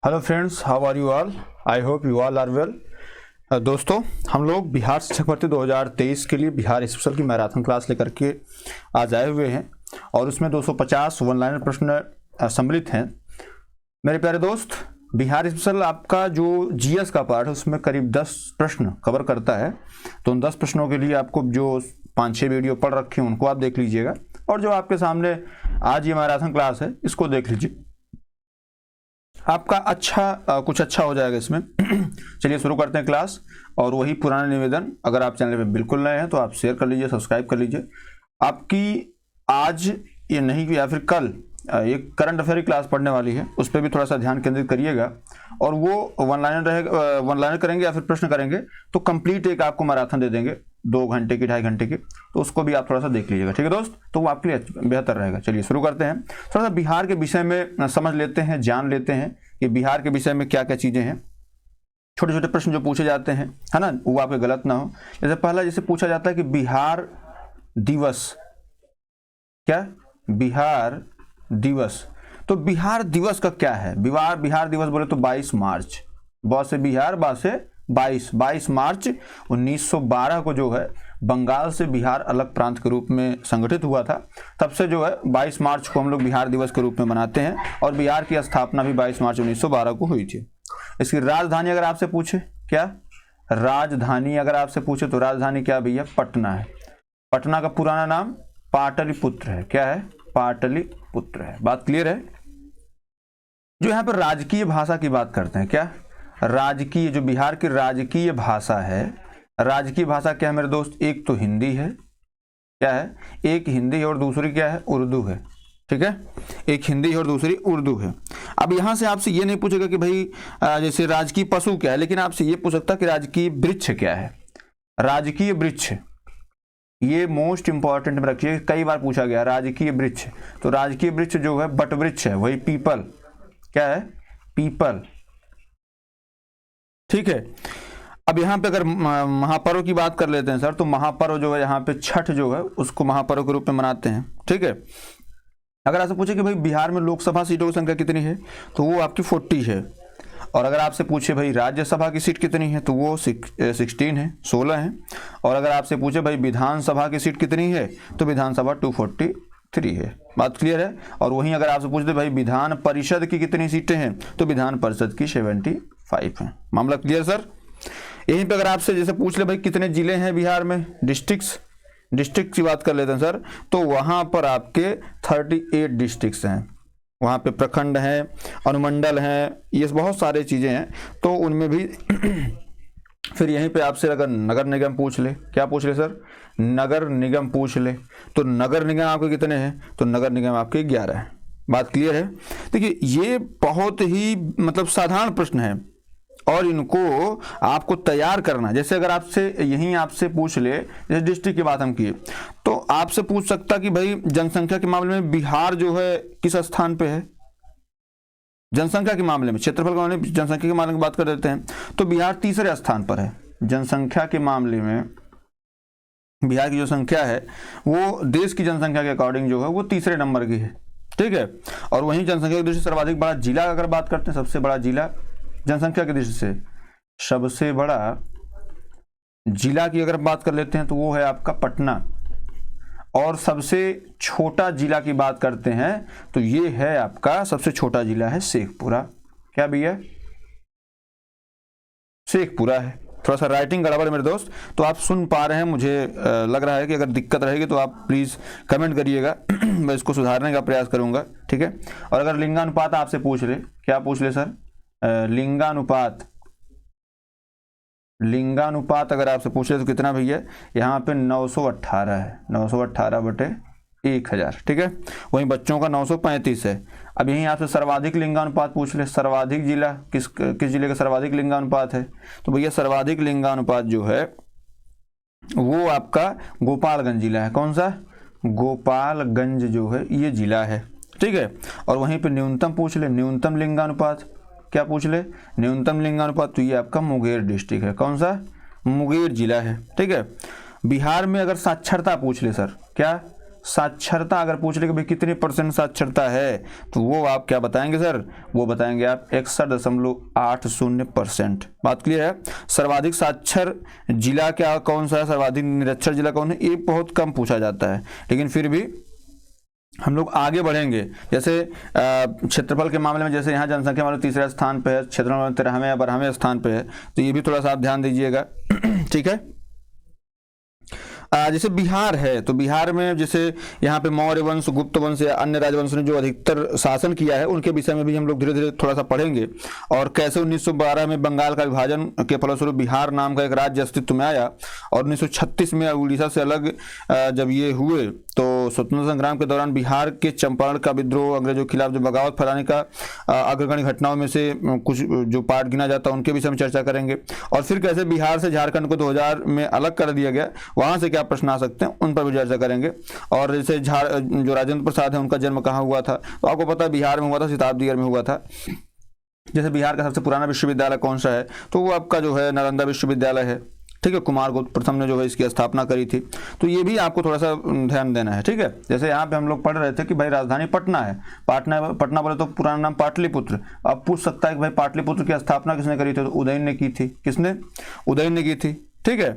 Hello friends, how are you all? I hope you all are well. दोस्तों, हम लोग बिहार शिक्षक भर्ती 2023 के लिए बिहार स्पेशल की मैराथन क्लास लेकर के आज आए हुए हैं और उसमें 250 वन लाइनर प्रश्न सम्मिलित हैं। मेरे प्यारे दोस्त, बिहार स्पेशल आपका जो जीएस का पार्ट है उसमें करीब 10 प्रश्न कवर करता है। तो उन 10 प्रश्नों के लिए आपको जो 5-6 वीडियो पढ़ रखे हैं उनको आप देख लीजिएगा और जो आपके सामने आज ये मैराथन क्लास है इसको देख लीजिए। आपका कुछ अच्छा हो जाएगा इसमें। चलिए शुरू करते हैं क्लास। और वही पुराना निवेदन, अगर आप चैनल पे बिल्कुल नए हैं तो आप शेयर कर लीजिए, सब्सक्राइब कर लीजिए। आपकी आज ये नहीं या फिर कल एक करंट अफेयर की क्लास पढ़ने वाली है, उस पर भी थोड़ा सा ध्यान केंद्रित करिएगा। और वो वन लाइनर रहेगा, वन लाइनर करेंगे या फिर प्रश्न करेंगे तो कंप्लीट एक आपको मैराथन दे देंगे 2 घंटे की, 2.5 घंटे की। तो उसको भी आप थोड़ा सा देख लीजिएगा, ठीक है दोस्त? तो वो आपके लिए बेहतर रहेगा। चलिए शुरू करते हैं। थोड़ा सा बिहार के विषय में समझ लेते हैं, जान लेते हैं कि बिहार के विषय में क्या क्या चीजें हैं। छोटे छोटे प्रश्न जो पूछे जाते हैं, है ना, वो आपके गलत ना हो। जैसे पहला जैसे पूछा जाता है कि बिहार दिवस क्या? बिहार दिवस। तो बिहार दिवस का क्या है? बिहार दिवस बोले तो 22 मार्च, ब से बिहार, बा से 22 मार्च 1912 को जो है बंगाल से बिहार अलग प्रांत के रूप में संगठित हुआ था। तब से जो है 22 मार्च को हम लोग बिहार दिवस के रूप में मनाते हैं और बिहार की स्थापना भी 22 मार्च 1912 को हुई थी। इसकी राजधानी अगर आपसे पूछे, क्या राजधानी अगर आपसे पूछे तो राजधानी क्या भैया? पटना है। पटना का पुराना नाम पाटलिपुत्र है। क्या है? पाटलिपुत्र है। बात क्लियर है? जो यहाँ पर राजकीय भाषा की बात करते हैं, क्या राजकीय, जो बिहार की राजकीय भाषा है, राजकीय भाषा क्या है मेरे दोस्त? एक तो हिंदी है, क्या है? एक हिंदी और दूसरी क्या है? उर्दू है। ठीक है, एक हिंदी और दूसरी उर्दू है। अब यहां से आपसे ये नहीं पूछेगा कि भाई जैसे राजकीय पशु क्या है, लेकिन आपसे ये पूछ सकता कि राजकीय वृक्ष क्या है। राजकीय वृक्ष, ये मोस्ट इंपॉर्टेंट में रखिए, कई बार पूछा गया राजकीय वृक्ष। तो राजकीय वृक्ष जो है बट वृक्ष है, वही पीपल। क्या है? पीपल। ठीक है। अब यहाँ पे अगर महापर्व की बात कर लेते हैं सर, तो महापर्व जो है यहाँ पे छठ जो है उसको महापर्व के रूप में मनाते हैं। ठीक है। अगर आपसे पूछे कि भाई बिहार में लोकसभा सीटों की संख्या कितनी है, तो वो आपकी 40 है। और अगर आपसे पूछे भाई राज्यसभा की सीट कितनी है, तो वो 16 है, 16 है। और अगर आपसे पूछे भाई विधानसभा की सीट कितनी है, तो विधानसभा 243 है। बात क्लियर है? और वहीं अगर आपसे पूछ दे भाई विधान परिषद की कितनी सीटें हैं, तो विधान परिषद की 75 है। मामला क्लियर सर? यहीं पे अगर आपसे जैसे पूछ ले भाई कितने जिले हैं बिहार में, डिस्ट्रिक्ट की बात कर लेते हैं सर, तो वहां पर आपके 38 डिस्ट्रिक्ट्स हैं। वहां पे प्रखंड हैं, अनुमंडल हैं, ये बहुत सारे चीजें हैं। तो उनमें भी फिर यहीं पे आपसे अगर नगर निगम पूछ ले, क्या पूछ ले सर? नगर निगम पूछ ले, तो नगर निगम आपके कितने हैं? तो नगर निगम आपके 11 है। बात क्लियर है? देखिए, ये बहुत ही मतलब साधारण प्रश्न है और इनको आपको तैयार करना। जैसे अगर आपसे यहीं आपसे पूछ ले, जैसे डिस्ट्रिक्ट की बात हम किए, तो आपसे पूछ सकता कि भाई जनसंख्या के मामले में बिहार जो है किस स्थान पे है? जनसंख्या के मामले में, क्षेत्रफल के मामले में, जनसंख्या के मामले में बात कर देते हैं तो बिहार तीसरे स्थान पर है। जनसंख्या के मामले में बिहार की जो संख्या है वो देश की जनसंख्या के अकॉर्डिंग जो है वो तीसरे नंबर की है। ठीक है। और वहीं जनसंख्या की दृष्टि से सर्वाधिक बड़ा जिला अगर बात करते हैं, सबसे बड़ा जिला जनसंख्या की दृष्टि से सबसे बड़ा जिला की अगर बात कर लेते हैं तो वो है आपका पटना। और सबसे छोटा जिला की बात करते हैं तो ये है आपका, सबसे छोटा जिला है शेखपुरा। क्या भैया? शेखपुरा है। थोड़ा सा राइटिंग गड़बड़ है मेरे दोस्त, तो आप सुन पा रहे हैं, मुझे लग रहा है कि अगर दिक्कत रहेगी तो आप प्लीज़ कमेंट करिएगा। मैं इसको सुधारने का प्रयास करूंगा। ठीक है। और अगर लिंगानुपात आपसे पूछ ले, क्या पूछ ले सर? लिंगानुपात अगर आपसे पूछे तो कितना भैया? यहाँ पे 918 है, 918/1000। ठीक है। वहीं बच्चों का 935 है। अब यहीं आपसे सर्वाधिक लिंगानुपात पूछ ले, सर्वाधिक जिला किस जिले का सर्वाधिक लिंगानुपात है, तो भैया सर्वाधिक लिंगानुपात जो है वो आपका गोपालगंज जिला है। कौन सा? गोपालगंज जो है ये जिला है। ठीक है। और वहीं पे न्यूनतम पूछ ले, न्यूनतम लिंगानुपात, क्या पूछ ले? न्यूनतम लिंगानुपात, तो ये आपका मुंगेर डिस्ट्रिक्ट है। कौन सा? मुंगेर जिला है। ठीक है। बिहार में अगर साक्षरता पूछ ले सर, क्या साक्षरता अगर पूछ ले कि भाई कितनी % साक्षरता है, तो वो आप क्या बताएंगे सर? वो बताएंगे आप 61.80%। बात क्लियर है? सर्वाधिक साक्षर जिला क्या कौन सा है, सर्वाधिक निरक्षर जिला कौन है, ये बहुत कम पूछा जाता है, लेकिन फिर भी हम लोग आगे बढ़ेंगे। जैसे क्षेत्रफल के मामले में, जैसे यहाँ जनसंख्या वाले तीसरे स्थान पे है, क्षेत्रफल 13वें या 12वें स्थान पे है, तो ये भी थोड़ा सा आप ध्यान दीजिएगा। ठीक है। जैसे बिहार है, तो बिहार में जैसे यहाँ पे मौर्य वंश, गुप्त वंश या अन्य राजवंश ने जो अधिकतर शासन किया है, उनके विषय में भी हम लोग धीरे धीरे थोड़ा सा पढ़ेंगे, और कैसे 1912 में बंगाल का विभाजन के फलस्वरूप बिहार नाम का एक राज्य अस्तित्व में आया, और 1936 में उड़ीसा से अलग जब ये हुए, तो स्वतंत्रता संग्राम के दौरान बिहार के चंपारण का विद्रोह, अंग्रेजों के खिलाफ जो बगावत फैलाने का अग्रगण्य घटनाओं में से कुछ जो पार्ट गिना जाता है, उनके विषय में चर्चा करेंगे, और फिर कैसे बिहार से झारखंड को 2000 में अलग कर दिया गया, वहां से क्या प्रश्न आ सकते हैं, उन पर भी चर्चा करेंगे। और जैसे जो राजेंद्र प्रसाद है, उनका जन्म कहाँ हुआ था, तो आपको पता है बिहार में हुआ था, शताब्दीगढ़ में हुआ था। जैसे बिहार का सबसे पुराना विश्वविद्यालय कौन सा है, तो वो आपका जो है नालंदा विश्वविद्यालय है। ठीक है, कुमारगुप्त प्रथम ने जो है इसकी स्थापना करी थी, तो ये भी आपको थोड़ा सा ध्यान देना है। ठीक है, जैसे यहाँ पे हम लोग पढ़ रहे थे कि भाई राजधानी पटना है, पटना बोले तो पुराना नाम पाटलिपुत्र। अब पूछ सकता है कि भाई पाटलिपुत्र की स्थापना किसने करी थी, तो उदयन ने की थी। किसने? उदयन ने की थी। ठीक है,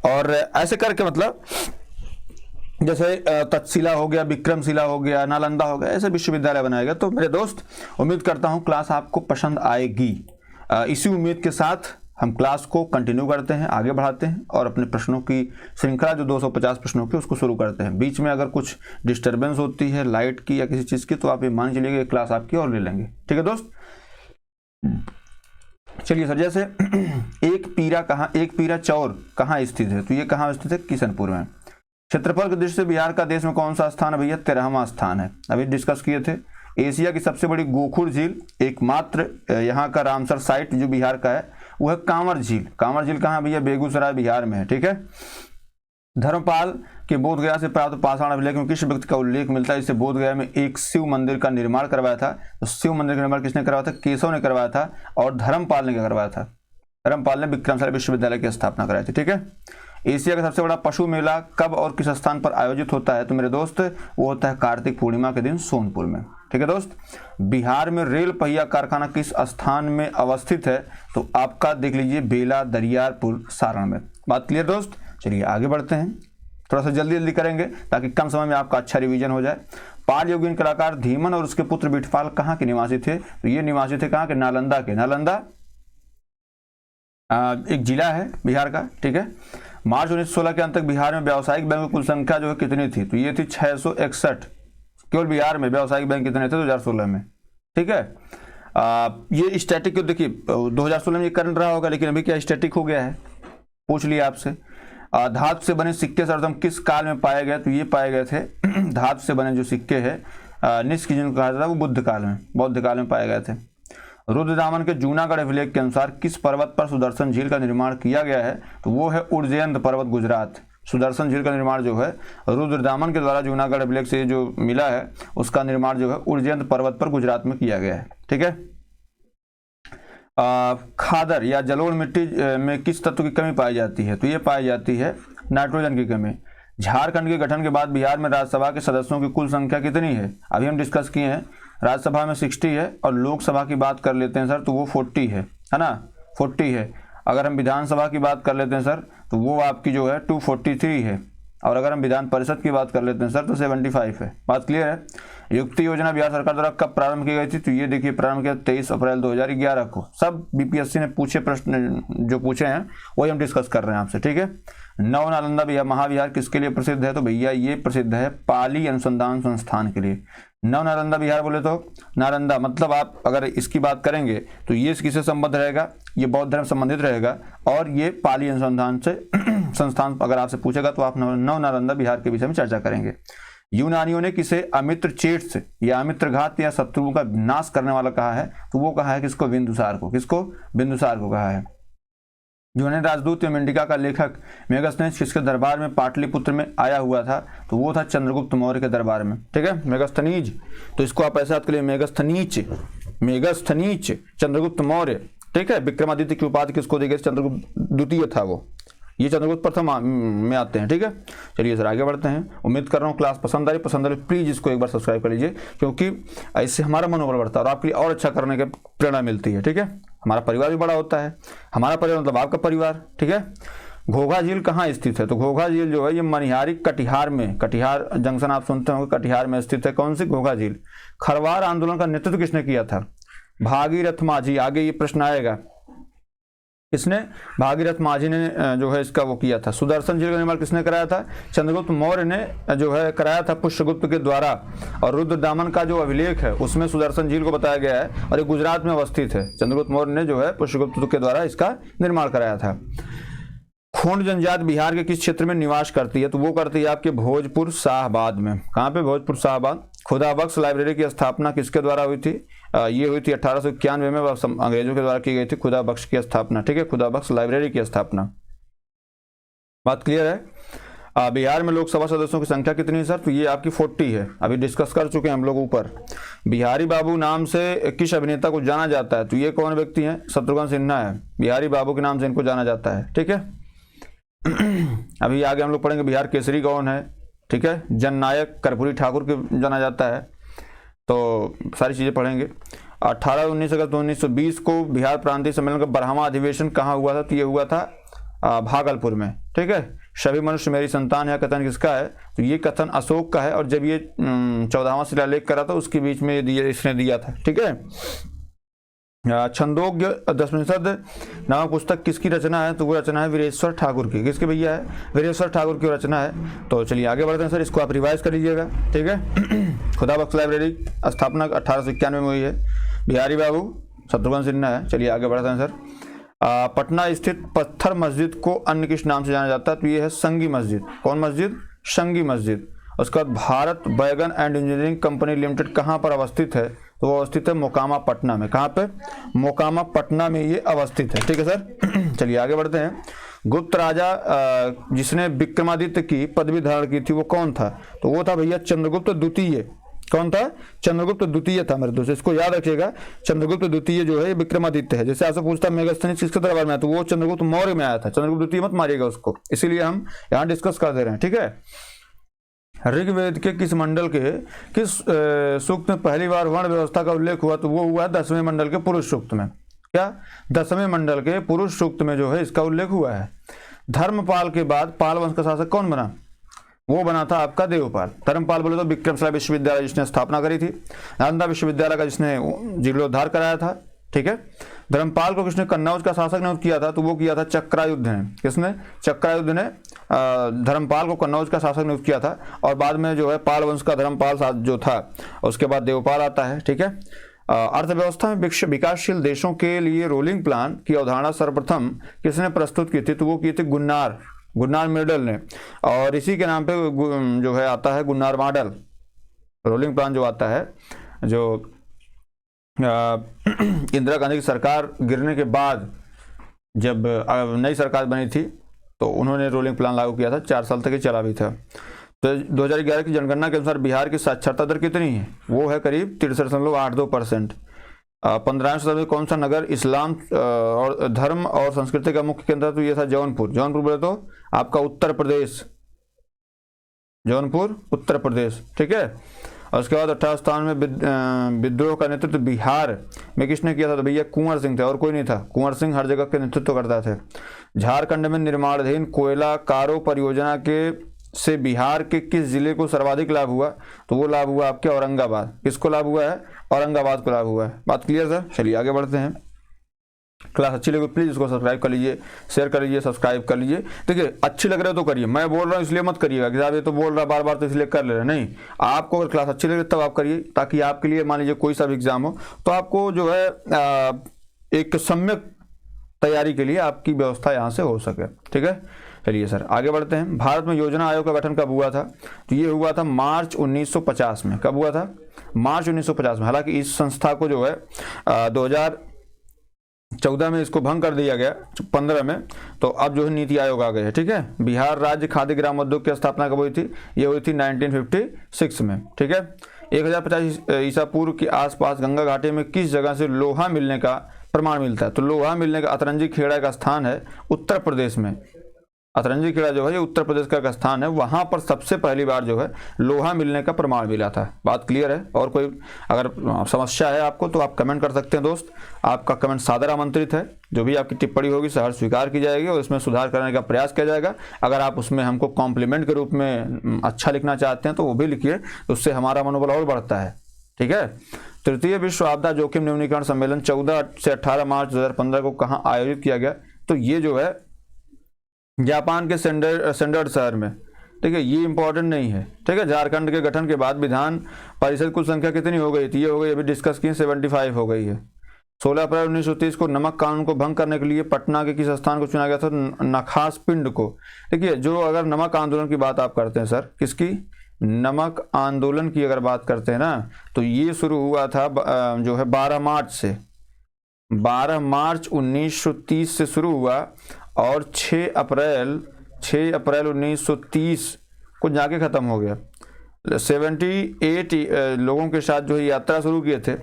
और ऐसे करके मतलब जैसे तक्षशिला हो गया, विक्रमशिला हो गया, नालंदा हो गया, ऐसे विश्वविद्यालय बनाया गया। तो मेरे दोस्त, उम्मीद करता हूँ क्लास आपको पसंद आएगी। इसी उम्मीद के साथ हम क्लास को कंटिन्यू करते हैं, आगे बढ़ाते हैं, और अपने प्रश्नों की श्रृंखला जो 250 प्रश्नों की उसको शुरू करते हैं। बीच में अगर कुछ डिस्टर्बेंस होती है लाइट की या किसी चीज़ की, तो आप ये मान चलिएगा कि क्लास आपकी और ले लेंगे। ठीक है दोस्त, चलिए सर, जैसे एक पीरा चौर कहाँ स्थित है, तो ये कहाँ स्थित है? किशनपुर में। क्षेत्रफल की दृष्टि से बिहार का देश में कौन सा स्थान है भैया? 13वां स्थान है। अभी डिस्कस किए थे। एशिया की सबसे बड़ी गोखुर झील, एकमात्र यहाँ का रामसर साइट जो बिहार का है, वो है कांवर झील। कांवर झील कहाँ भैया? बेगूसराय बिहार में है। ठीक है। धर्मपाल के बोधगया से प्राप्त पाषाण अभिलेख में किस व्यक्ति का उल्लेख मिलता है? इससे बोधगया में एक शिव मंदिर का निर्माण करवाया था। तो शिव मंदिर का निर्माण किसने करवाया था? केशव ने करवाया था। और धर्मपाल ने क्या करवाया था? धर्मपाल ने विक्रमशिला विश्वविद्यालय की स्थापना कराई थी। ठीक है। एशिया का सबसे बड़ा पशु मेला कब और किस स्थान पर आयोजित होता है? तो मेरे दोस्त, वो होता है कार्तिक पूर्णिमा के दिन सोनपुर में। ठीक है दोस्त। बिहार में रेल पहिया कारखाना किस स्थान में अवस्थित है? तो आपका देख लीजिए, बेला दरियारपुर सारण में। बात क्लियर दोस्त। चलिए आगे बढ़ते हैं, थोड़ा सा जल्दी जल्दी करेंगे ताकि कम समय में आपका अच्छा रिवीजन हो जाए। पाल युगीन कलाकार धीमन और उसके पुत्र बिठपाल कहाँ के निवासी थे? तो ये निवासी थे कहाँ के? नालंदा के। नालंदा एक जिला है बिहार का। ठीक है। मार्च 1916 के अंत तक बिहार में व्यावसायिक बैंक की कुल संख्या जो है कितनी थी? तो ये थी 661। केवल बिहार में व्यावसायिक बैंक कितने थे 2016 में? ठीक है। ये स्टैटिक क्यों? देखिए 2016 में ये करंट रहा होगा, लेकिन अभी क्या स्टैटिक हो गया है? पूछ लिया आपसे। धातु से बने सिक्के सर्वप्रथम किस काल में पाए गए? तो ये पाए गए थे धातु से बने जो सिक्के हैं निष्क जिनको कहा जाता है, वो बुद्ध काल में, बौद्ध काल में पाए गए थे। रुद्रदामन के जूनागढ़ अभिलेख के अनुसार किस पर्वत पर सुदर्शन झील का निर्माण किया गया है? तो वो है उज्जैन पर्वत, गुजरात। सुदर्शन झील का निर्माण जो है रुद्रदामन के द्वारा जूनागढ़ अभिलेख से जो मिला है, उसका निर्माण जो है उज्जैन पर्वत पर गुजरात में किया गया है। ठीक है। खादर या जलोढ़ मिट्टी में किस तत्व की कमी पाई जाती है? तो ये पाई जाती है नाइट्रोजन की कमी। झारखंड के गठन के बाद बिहार में राज्यसभा के सदस्यों की कुल संख्या कितनी है? अभी हम डिस्कस किए हैं, राज्यसभा में 60 है, और लोकसभा की बात कर लेते हैं सर तो वो 40 है ना? 40 है। अगर हम विधानसभा की बात कर लेते हैं सर तो वो आपकी जो है 243 है, और अगर हम विधान परिषद की बात कर लेते हैं सर तो 75 है। बात क्लियर है। युक्ति योजना बिहार सरकार द्वारा कब प्रारंभ की गई थी? तो ये देखिए प्रारंभ किया 23 अप्रैल 2011 को। सब बीपीएससी ने पूछे प्रश्न जो पूछे हैं वही हम डिस्कस कर रहे हैं आपसे। ठीक है। नव नालंदा महाविहार किसके लिए प्रसिद्ध है? तो भैया ये प्रसिद्ध है पाली अनुसंधान संस्थान के लिए। नव नालंदा बिहार बोले तो नालंदा मतलब आप अगर इसकी बात करेंगे तो ये किससे संबद्ध रहेगा? ये बौद्ध धर्म संबंधित रहेगा, और ये पाली अनुसंधान से संस्थान अगर आपसे पूछेगा तो आप नव नालंदा बिहार के विषय में चर्चा करेंगे। यूनानियों ने किसे अमित्र चेट्स या अमित्रघात या शत्रुओं का नाश करने वाला कहा है? तो वो कहा है किसको? बिंदुसार को। किसको? बिंदुसार को कहा है। यूनानी राजदूत या मेंडिका का लेखक मेगास्थनीज किसके दरबार में पाटलिपुत्र में आया हुआ था? तो वो था चंद्रगुप्त मौर्य के दरबार में। ठीक है। मेगास्थनीज, तो इसको आप ऐसे याद करिए, मेगास्थनीज चंद्रगुप्त मौर्य। ठीक है। विक्रमादित्य की उपाधि किसको दी गई? चंद्रगुप्त द्वितीय था वो। ये चंद्रगुप्त प्रथम में आते हैं। ठीक है, चलिए सर आगे बढ़ते हैं। उम्मीद कर रहा हूँ क्लास पसंद आ रही प्लीज़ इसको एक बार सब्सक्राइब कर लीजिए, क्योंकि इससे हमारा मनोबल बढ़ता है और आपके लिए और अच्छा करने की प्रेरणा मिलती है। ठीक है, हमारा परिवार भी बड़ा होता है, हमारा परिवार मतलब आपका परिवार। ठीक है, घोघा झील कहाँ स्थित है? तो घोघा झील जो है ये मनिहारी कटिहार में, कटिहार जंक्शन आप सुनते होंगे, कटिहार में स्थित है। कौन सी? घोघा झील। खरवार आंदोलन का नेतृत्व किसने किया था? भागीरथ माझी। आगे ये प्रश्न आएगा, इसने भागीरथ माझी ने जो है इसका वो किया था। सुदर्शन झील का निर्माण किसने कराया था? चंद्रगुप्त मौर्य ने जो है कराया था पुष्यगुप्त के द्वारा। और रुद्रदामन का जो अभिलेख है उसमें सुदर्शन झील को बताया गया है और ये गुजरात में अवस्थित है। चंद्रगुप्त मौर्य ने जो है पुष्यगुप्त के द्वारा इसका निर्माण कराया था। खोंड जनजाति बिहार के किस क्षेत्र में निवास करती है? तो वो करती है आपके भोजपुर शाहबाद में। कहाँ पे? भोजपुर शाहबाद। खुदाबख्श लाइब्रेरी की स्थापना किसके द्वारा हुई थी? ये हुई थी 1891 में, अंग्रेजों के द्वारा की गई थी खुदाबख्श की स्थापना। ठीक है, खुदाबख्श लाइब्रेरी की स्थापना। बात क्लियर है? बिहार में लोकसभा सदस्यों की संख्या कितनी है सर? तो ये आपकी 40 है, अभी डिस्कस कर चुके हैं हम लोग ऊपर। बिहारी बाबू नाम से किस अभिनेता को जाना जाता है? तो ये कौन व्यक्ति हैं? शत्रुघ्न सिन्हा है। बिहारी बाबू के नाम से इनको जाना जाता है। ठीक है, अभी आगे हम लोग पढ़ेंगे बिहार केसरी कौन है। ठीक है, जननायक कर्पूरी ठाकुर के जाना जाता है। तो सारी चीज़ें पढ़ेंगे। 18-19 अगस्त 1920 को बिहार प्रांतीय सम्मेलन का 12वां अधिवेशन कहाँ हुआ था? तो ये हुआ था भागलपुर में। ठीक है, सभी मनुष्य मेरी संतान है कथन किसका है? तो ये कथन अशोक का है, और जब ये 14वां शिलालेख करा था उसके बीच में इसने दिया था। ठीक है, छंदोग्य दशपनिषद नामक पुस्तक किसकी रचना है? तो वो रचना है वीरेश्वर ठाकुर की। किसके भैया है? वीरेश्वर ठाकुर की रचना है। तो चलिए आगे बढ़ते हैं सर, इसको आप रिवाइज कर लीजिएगा। ठीक है, खुदाबख्श लाइब्रेरी स्थापना 1891 में हुई है। बिहारी बाबू शत्रुघ्न सिन्हा है। चलिए आगे बढ़ते हैं सर। पटना स्थित पत्थर मस्जिद को अन्य किस नाम से जाना जाता है? तो ये है संगी मस्जिद। कौन मस्जिद? संगी मस्जिद। उसके बाद भारत बैगन एंड इंजीनियरिंग कंपनी लिमिटेड कहाँ पर अवस्थित है? तो वो अवस्थित है मोकामा पटना में। कहाँ पे? मोकामा पटना में ये अवस्थित है। ठीक है सर, चलिए आगे बढ़ते हैं। गुप्त राजा जिसने विक्रमादित्य की पदवी धारण की थी वो कौन था? तो वो था भैया चंद्रगुप्त द्वितीय। कौन था? चंद्रगुप्त द्वितीय था मेरे दोस्त, इसको याद रखिएगा। चंद्रगुप्त द्वितीय जो है ये विक्रमादित्य है। जैसे आपसे पूछता मेगास्थनीज किसके दरबार में आया? तो वो चंद्रगुप्त मौर्य में आया था। चंद्रगुप्त द्वितीय मत मारिएगा उसको, इसीलिए हम यहाँ डिस्कस कर दे रहे हैं। ठीक है, ऋग्वेद के किस मंडल के किस सूक्त में पहली बार वर्ण व्यवस्था का उल्लेख हुआ? तो वो हुआ 10वें मंडल के पुरुष सूक्त में। क्या? 10वें मंडल के पुरुष सूक्त में जो है इसका उल्लेख हुआ है। धर्मपाल के बाद पाल वंश का शासक कौन बना? वो बना था आपका देवपाल। धर्मपाल बोले तो विक्रमशिला विश्वविद्यालय जिसने स्थापना करी थी, नालंदा विश्वविद्यालय का जिसने जीर्णोद्धार कराया था। ठीक है, धर्मपाल को किसने कन्नौज का शासक नियुक्त किया था? तो वो किया था चक्रायुद्ध ने। किसने? चक्रायुद्ध ने धर्मपाल को कन्नौज का शासक नियुक्त किया था। और बाद में जो है पाल वंश का धर्मपाल जो था, उसके बाद देवपाल आता है। ठीक है, अर्थव्यवस्था में विकासशील देशों के लिए रोलिंग प्लान की अवधारणा सर्वप्रथम किसने प्रस्तुत की थी? तो वो की थी गुन्नार मेडल ने। और इसी के नाम पे जो है आता है गुन्नार मॉडल। रोलिंग प्लान जो आता है, जो इंदिरा गांधी की सरकार गिरने के बाद जब नई सरकार बनी थी तो उन्होंने रोलिंग प्लान लागू किया था। 4 साल तक ये चला भी था। तो 2011 की जनगणना के अनुसार बिहार की साक्षरता दर कितनी है? वो है करीब 63.82%। 15वीं शताब्दी में कौन सा नगर इस्लाम और धर्म और संस्कृति का मुख्य केंद्र? तो ये था जौनपुर। जौनपुर बोले तो आपका उत्तर प्रदेश, जौनपुर उत्तर प्रदेश। ठीक है, और उसके बाद 1897 में विद्रोह का नेतृत्व बिहार में किसने किया था? तो भैया कुंवर सिंह थे, और कोई नहीं था। कुंवर सिंह हर जगह के नेतृत्व करता थे। झारखंड में निर्माणाधीन कोयला कारो परियोजना के से बिहार के किस जिले को सर्वाधिक लाभ हुआ? तो वो लाभ हुआ आपके औरंगाबाद। किसको लाभ हुआ है? औरंगाबाद को लाभ हुआ है। बात क्लियर सर? चलिए आगे बढ़ते हैं। क्लास अच्छी लगे प्लीज इसको सब्सक्राइब कर लीजिए, शेयर कर लीजिए, सब्सक्राइब कर लीजिए। देखिए अच्छी लग रहा है तो करिए, मैं बोल रहा हूँ इसलिए मत करिएगा कि साहब ये तो बोल रहा बार बार तो इसलिए कर ले रहे। नहीं, आपको अगर क्लास अच्छी लगे तब आप करिए, ताकि आपके लिए मान लीजिए कोई सा भी एग्जाम हो तो आपको जो है एक सम्यक तैयारी के लिए आपकी व्यवस्था यहाँ से हो सके। ठीक है, चलिए सर आगे बढ़ते हैं। भारत में योजना आयोग का गठन कब हुआ था? तो ये हुआ था मार्च 1950 में। कब हुआ था? मार्च 1950 में। हालांकि इस संस्था को जो है 2014 में इसको भंग कर दिया गया, 15 में। तो अब जो है नीति आयोग आ गए हैं। ठीक है, बिहार राज्य खाद्य ग्राम उद्योग की स्थापना कब हुई थी? ये हुई थी 1956 में। ठीक है, 1050 ईसा पूर्व के आसपास गंगा घाटी में किस जगह से लोहा मिलने का प्रमाण मिलता है? तो लोहा मिलने का अतरंजी खेड़ा का स्थान है उत्तर प्रदेश में। अतरंगी खेड़ा जो है ये उत्तर प्रदेश का एक स्थान है, वहां पर सबसे पहली बार जो है लोहा मिलने का प्रमाण मिला था। बात क्लियर है? और कोई अगर समस्या है आपको तो आप कमेंट कर सकते हैं दोस्त, आपका कमेंट सादर आमंत्रित है। जो भी आपकी टिप्पणी होगी सहर्ष स्वीकार की जाएगी और इसमें सुधार करने का प्रयास किया जाएगा। अगर आप उसमें हमको कॉम्प्लीमेंट के रूप में अच्छा लिखना चाहते हैं तो वो भी लिखिए, तो उससे हमारा मनोबल और बढ़ता है। ठीक है। तृतीय विश्व आपदा जोखिम न्यूनीकरण सम्मेलन 14 से 18 मार्च 2015 को कहाँ आयोजित किया गया? तो ये जो है जापान के सेंडर शहर में। ठीक है, ये इंपॉर्टेंट नहीं है। ठीक है, झारखंड के गठन के बाद विधान परिषद कुल संख्या कितनी हो गई थी? ये हो गई, अभी डिस्कस की, 75 हो गई है। 16 अप्रैल 1930 को नमक कानून को भंग करने के लिए पटना के किस स्थान को चुना गया था? नखास पिंड को। देखिए, जो अगर नमक आंदोलन की बात आप करते हैं सर, किसकी? नमक आंदोलन की अगर बात करते हैं ना, तो ये शुरू हुआ था जो है 12 मार्च से। 12 मार्च 1930 से शुरू हुआ और 6 अप्रैल 1930 को जाके ख़त्म हो गया। 78 लोगों के साथ जो है यात्रा शुरू किए थे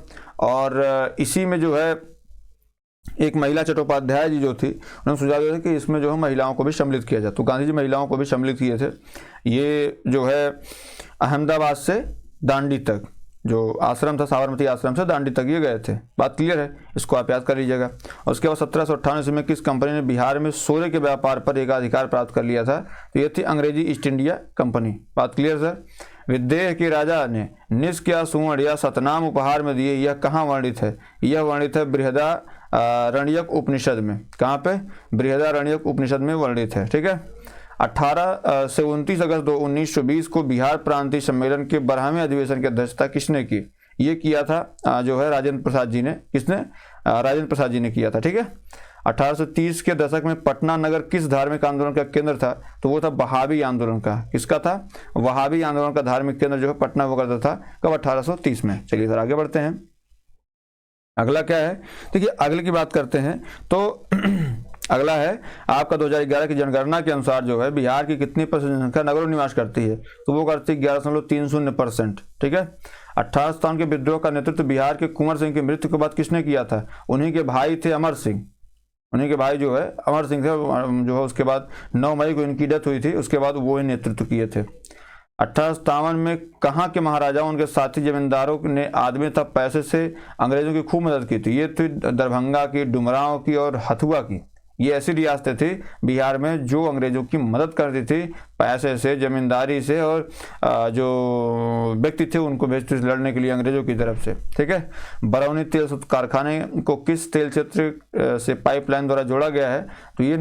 और इसी में जो है एक महिला चट्टोपाध्याय जी जो थी, उन्होंने सुझाव दिया था कि इसमें जो है महिलाओं को भी सम्मिलित किया जाए। तो गांधी जी महिलाओं को भी सम्मिलित किए थे। ये जो है अहमदाबाद से दांडी तक जो आश्रम था, साबरमती आश्रम से दांडी तक ये गए थे। बात क्लियर है? इसको आप याद कर लीजिएगा। और उसके बाद 1798 में किस कंपनी ने बिहार में सोने के व्यापार पर एकाधिकार प्राप्त कर लिया था? तो ये थी अंग्रेजी ईस्ट इंडिया कंपनी। बात क्लियर सर? विदेह के राजा ने निष्क्रिय सुवर्ण या सतनाम उपहार में दिए, यह कहाँ वर्णित है? यह वर्णित है बृहदारण्यक उपनिषद में। कहाँ पे? बृहदारण्यक उपनिषद में वर्णित है। ठीक है। 18 से 29 अगस्त 1920 को बिहार प्रांतीय सम्मेलन के 12वें अधिवेशन की अध्यक्षता किसने की? ये किया था जो है राजेंद्र प्रसाद जी ने। किसने? राजेंद्र प्रसाद जी ने किया था। ठीक है। 1830 के दशक में पटना नगर किस धार्मिक आंदोलन का केंद्र था? तो वो था वहाबी आंदोलन का। किसका था? वहाबी आंदोलन का धार्मिक केंद्र जो है पटना हुआ करता था। कब? 1830 में। चलिए सर आगे बढ़ते हैं। अगला क्या है? देखिए, अगले की बात करते हैं तो अगला है आपका 2011 की जनगणना के अनुसार जो है बिहार की कितनी % जनसंख्या नगरों में निवास करती है? तो वो करती है 11.30%। ठीक है। 18 स्थान के विद्रोह का नेतृत्व बिहार के कुंवर सिंह की मृत्यु के बाद किसने किया था? उन्हीं के भाई थे अमर सिंह। उन्हीं के भाई जो है अमर सिंह थे, जो है उसके बाद 9 मई को इनकी डेथ हुई थी। उसके बाद वो ही नेतृत्व किए थे। 1857 में कहाँ के महाराजाओं उनके साथी जमींदारों ने आदमी तक पैसे से अंग्रेजों की खूब मदद की थी? ये थी दरभंगा की, डुमरांव की और हथुआ की। ये ऐसी रियासतें थी बिहार में जो अंग्रेजों की मदद करती थी पैसे से, जमींदारी से, और जो व्यक्ति थे उनको भेजते थे लड़ने के लिए अंग्रेजों की तरफ से। ठीक है। बरौनी तेल कारखाने को किस तेल क्षेत्र से पाइपलाइन द्वारा जोड़ा गया है? तो ये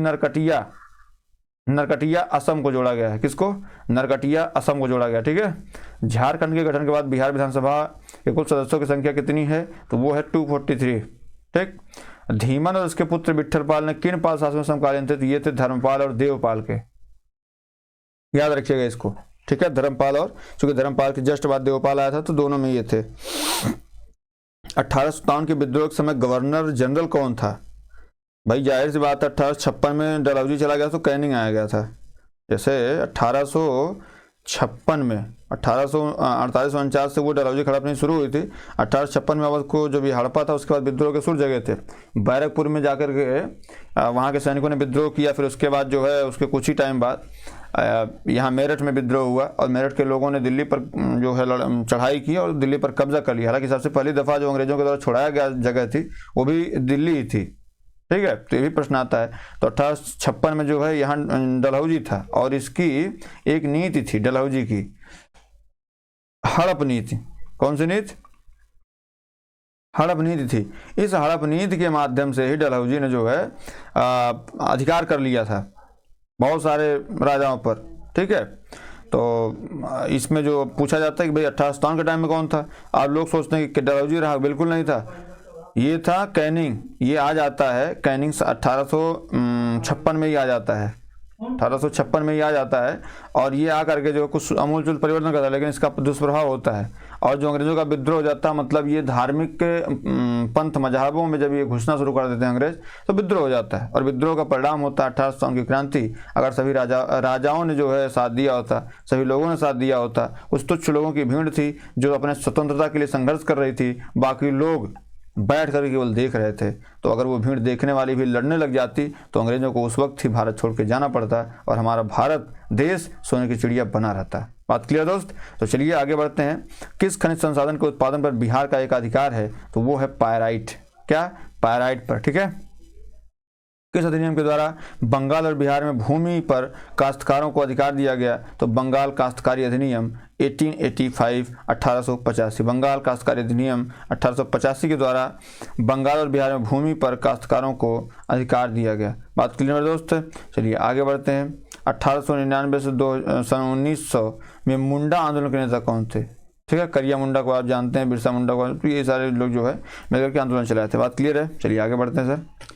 नरकटिया असम को जोड़ा गया है। किसको? नरकटिया असम को जोड़ा गया। ठीक है। झारखंड के गठन के बाद बिहार विधानसभा के कुल सदस्यों की संख्या कितनी है? तो वो है 243। ठीक। धीमन और उसके पुत्र विठलपाल ने किन पाल शासकों में समकालीन थे? तो ये थे धर्मपाल और देवपाल के। याद रखिएगा इसको। ठीक है। धर्मपाल और, चूंकि धर्मपाल के जस्ट बाद देवपाल आया था तो दोनों में ये थे। 1857 के विद्रोह के समय गवर्नर जनरल कौन था? भाई जाहिर सी बात है 1856 में डलहौजी चला गया तो कैनिंग आया गया था। जैसे 1856 में 1848-49 से वो डलहौजी खड़ा अपनी शुरू हुई थी। 1856 में अवध को जो भी हड़पा था उसके बाद विद्रोह के सुर जगह थे। बैरकपुर में जाकर के वहाँ के सैनिकों ने विद्रोह किया। फिर उसके बाद जो है उसके कुछ ही टाइम बाद यहाँ मेरठ में विद्रोह हुआ और मेरठ के लोगों ने दिल्ली पर जो है चढ़ाई की और दिल्ली पर कब्जा कर लिया। हालांकि सबसे पहली दफ़ा जो अंग्रेजों के द्वारा छुड़ाया गया जगह थी वो भी दिल्ली ही थी। ठीक है। तो ये भी प्रश्न आता है। तो 1856 में जो है यहाँ डलहौजी था और इसकी एक नीति थी डलहौजी की, हड़प नीति। कौन सी नीति? हड़प नीति थी। इस हड़प नीति के माध्यम से ही डलहौजी ने जो है अधिकार कर लिया था बहुत सारे राजाओं पर। ठीक है। तो इसमें जो पूछा जाता है कि भाई 1857 के टाइम में कौन था? आप लोग सोचते हैं कि डलहौजी रहा, बिल्कुल नहीं था। ये था कैनिंग। ये आ जाता है कैनिंग 1856 में ही आ जाता है। 1856 में ही आ जाता है और ये आकर के जो कुछ अमूलचूल परिवर्तन करता है, लेकिन इसका दुष्प्रभाव होता है और जो अंग्रेजों का विद्रोह हो जाता है, मतलब ये धार्मिक पंथ मजहबों में जब ये घुसना शुरू कर देते हैं अंग्रेज तो विद्रोह हो जाता है और विद्रोह का परिणाम होता है 1857 की क्रांति। अगर सभी राजाओं ने जो है साथ दिया होता, सभी लोगों ने साथ दिया होता, कुछ तुच्छ लोगों की भीड़ थी जो अपने स्वतंत्रता के लिए संघर्ष कर रही थी, बाकी लोग बैठ कर केवल देख रहे थे। तो अगर वो भीड़ देखने वाली भी लड़ने लग जाती तो अंग्रेजों को उस वक्त ही भारत छोड़ के जाना पड़ता और हमारा भारत देश सोने की चिड़िया बना रहता। बात क्लियर दोस्त? तो चलिए आगे बढ़ते हैं। किस खनिज संसाधन के उत्पादन पर बिहार का एक अधिकार है? तो वो है पायराइट। क्या? पायराइट पर। ठीक है। किस अधिनियम के द्वारा बंगाल और बिहार में भूमि पर काश्तकारों को अधिकार दिया गया? तो बंगाल काश्तकारी अधिनियम 1885 1885। बंगाल काश्तकारी अधिनियम 1885 के द्वारा बंगाल और बिहार में भूमि पर काश्तकारों को अधिकार दिया गया। बात क्लियर है दोस्त? चलिए आगे बढ़ते हैं। 1899 से 1900 में मुंडा आंदोलन के नेता कौन थे? ठीक है। करिया मुंडा को आप जानते हैं, बिरसा मुंडा को, तो ये सारे लोग जो है मिलकर के आंदोलन चलाए थे। बात क्लियर है? चलिए आगे बढ़ते हैं सर।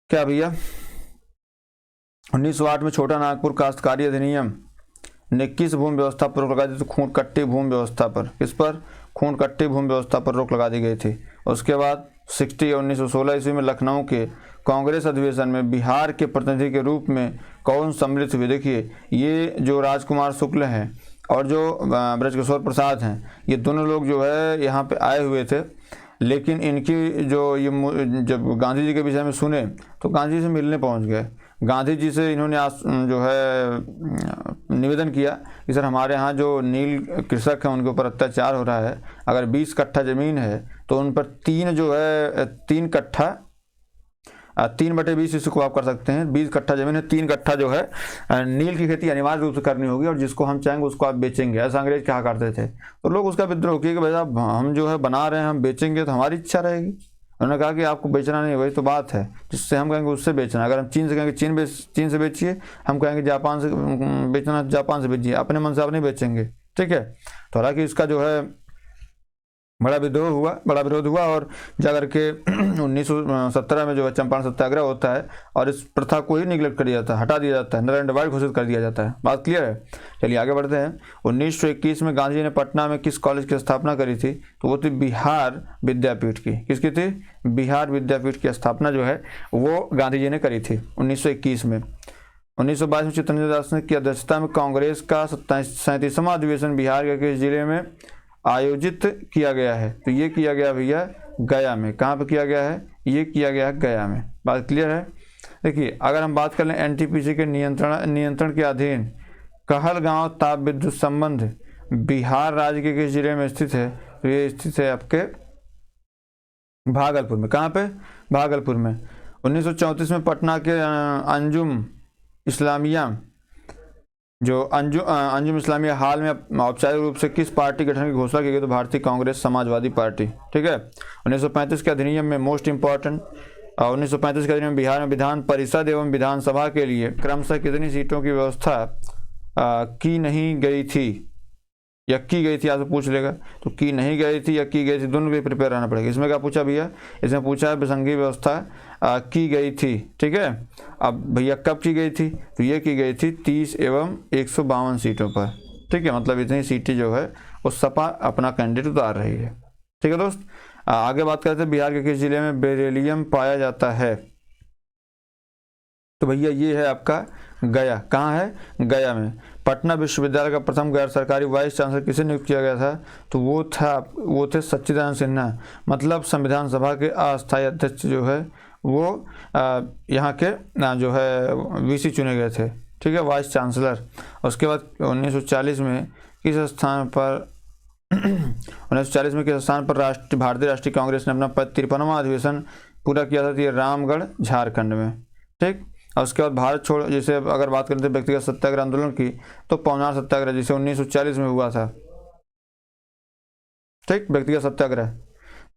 क्या भैया? 1908 में छोटा नागपुर काश्तकारी अधिनियम ने किस भूमि व्यवस्था पर रोक लगा दी? तो खूंट कट्टी भूमि व्यवस्था पर। किस पर? खूंट कट्टी भूमि व्यवस्था पर रोक लगा दी गई थी। उसके बाद 1916 ईस्वी में लखनऊ के कांग्रेस अधिवेशन में बिहार के प्रतिनिधि के रूप में कौन सम्मिलित हुए? देखिए, ये जो राजकुमार शुक्ल हैं और जो ब्रजकिशोर प्रसाद हैं, ये दोनों लोग जो है यहाँ पे आए हुए थे, लेकिन इनकी जो ये जब गांधी जी के विषय में सुने तो गांधी जी से मिलने पहुंच गए। गांधी जी से इन्होंने जो है निवेदन किया कि सर हमारे यहाँ जो नील कृषक हैं उनके ऊपर अत्याचार हो रहा है, अगर 20 कट्ठा ज़मीन है तो उन पर 3 कट्ठा 3/20 इसको आप कर सकते हैं। 20 कट्ठा जमीन है, 3 कट्ठा जो है नील की खेती अनिवार्य रूप से करनी होगी और जिसको हम चाहेंगे उसको आप बेचेंगे। ऐसा अंग्रेज कहा करते थे। तो लोग उसका विद्रोह किए कि भाई साहब हम जो है बना रहे हैं, हम बेचेंगे तो हमारी इच्छा रहेगी। उन्होंने कहा कि आपको बेचना नहीं, वही तो बात है, जिससे हम कहेंगे उससे बेचना। अगर हम चीन से कहेंगे चीन से बेचिए, हम कहेंगे जापान से बेचना, जापान से बेचिए, अपने मन से आप नहीं बेचेंगे। ठीक है। तो हालांकि इसका जो है बड़ा विरोध हुआ और जाकर के 1917 में जो है चंपारण सत्याग्रह होता है और इस प्रथा को ही निगलेक्ट कर दिया जाता है, हटा दिया जाता है, नल एंड वाइड घोषित कर दिया जाता है। बात क्लियर है? चलिए आगे बढ़ते हैं। 1921 में गांधी जी ने पटना में किस कॉलेज की स्थापना करी थी? तो वो थी बिहार विद्यापीठ की। किसकी थी? बिहार विद्यापीठ की स्थापना जो है वो गांधी जी ने करी थी 1921 में। 1922 में चित्तरंजन दास ने की अध्यक्षता में कांग्रेस का 37वां अधिवेशन बिहार के किस जिले में आयोजित किया गया है? तो ये किया गया भैया गया में। कहाँ पे किया गया है? ये किया गया है गया में। बात क्लियर है? देखिए, अगर हम बात कर लें एनटीपीसी के नियंत्रण के अधीन कहलगांव ताप विद्युत संबंध बिहार राज्य के किस जिले में स्थित है? तो ये स्थित है आपके भागलपुर में। कहाँ पे? भागलपुर में। 1934 में पटना के अंजुम इस्लामिया जो अंजुम इस्लामिया हाल में औपचारिक रूप से किस पार्टी गठन की घोषणा की गई? तो भारतीय कांग्रेस समाजवादी पार्टी। ठीक है। 1935 के अधिनियम में मोस्ट इंपॉर्टेंट 1935 के अधिनियम बिहार में विधान परिषद एवं विधानसभा के लिए क्रमशः कितनी सीटों की व्यवस्था की नहीं गई थी या की गई थी? आपसे पूछ लेगा। तो की नहीं गई थी या की गई थी, दोनों को प्रिपेयर रहना पड़ेगा। इसमें क्या पूछा भैया? इसमें पूछा है विसंघी व्यवस्था की गई थी। ठीक है। अब भैया कब की गई थी? तो ये की गई थी 30 एवं 152 सीटों पर। ठीक है। मतलब इतनी सीटें जो है वो सपा अपना कैंडिडेट उतार रही है। ठीक है दोस्त। आगे बात करते हैं बिहार के किस जिले में बेरिलियम पाया जाता है? तो भैया ये है आपका गया। कहाँ है? गया में। पटना विश्वविद्यालय का प्रथम गैर सरकारी वाइस चांसलर किसे नियुक्त किया गया था? तो वो थे सच्चिदानंद सिन्हा। मतलब संविधान सभा के अस्थायी अध्यक्ष जो है वो यहाँ के जो है वीसी चुने गए थे। ठीक है, वाइस चांसलर। उसके बाद 1940 में किस स्थान पर 1940 में किस स्थान पर भारतीय राष्ट्रीय कांग्रेस ने अपना 53वां अधिवेशन पूरा किया था? तो ये रामगढ़ झारखंड में। ठीक। और उसके बाद भारत छोड़, जैसे अगर बात करते हैं व्यक्तिगत सत्याग्रह आंदोलन की, तो पवनार सत्याग्रह जिसे 1940 में हुआ था। ठीक। व्यक्तिगत सत्याग्रह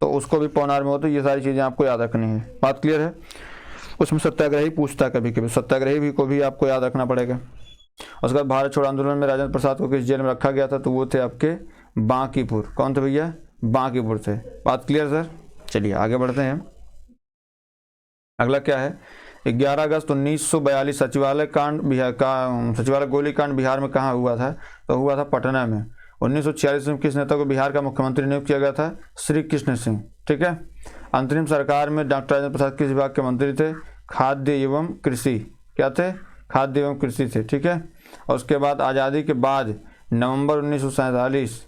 तो उसको भी पवनार में हो। तो ये सारी चीजें आपको याद रखनी है। बात क्लियर है? उसमें सत्याग्रही पूछता है कभी कभी, सत्याग्रही भी को भी आपको याद रखना पड़ेगा। उसके बाद भारत छोड़ो आंदोलन में राजेंद्र प्रसाद को किस जेल में रखा गया था? तो वो थे आपके बांकीपुर। कौन थे भैया? बांकीपुर थे। बात क्लियर सर? चलिए आगे बढ़ते हैं। अगला क्या है? 11 अगस्त 1942 सचिवालय गोलीकांड बिहार में कहाँ हुआ था? तो हुआ था पटना में। 1946 में किस नेता को बिहार का मुख्यमंत्री नियुक्त किया गया था? श्री कृष्ण सिंह। ठीक है। अंतरिम सरकार में डॉक्टर राजेंद्र प्रसाद किस विभाग के मंत्री थे? खाद्य एवं कृषि। क्या थे? खाद्य एवं कृषि थे। ठीक है। और उसके बाद आज़ादी के बाद नवंबर 1947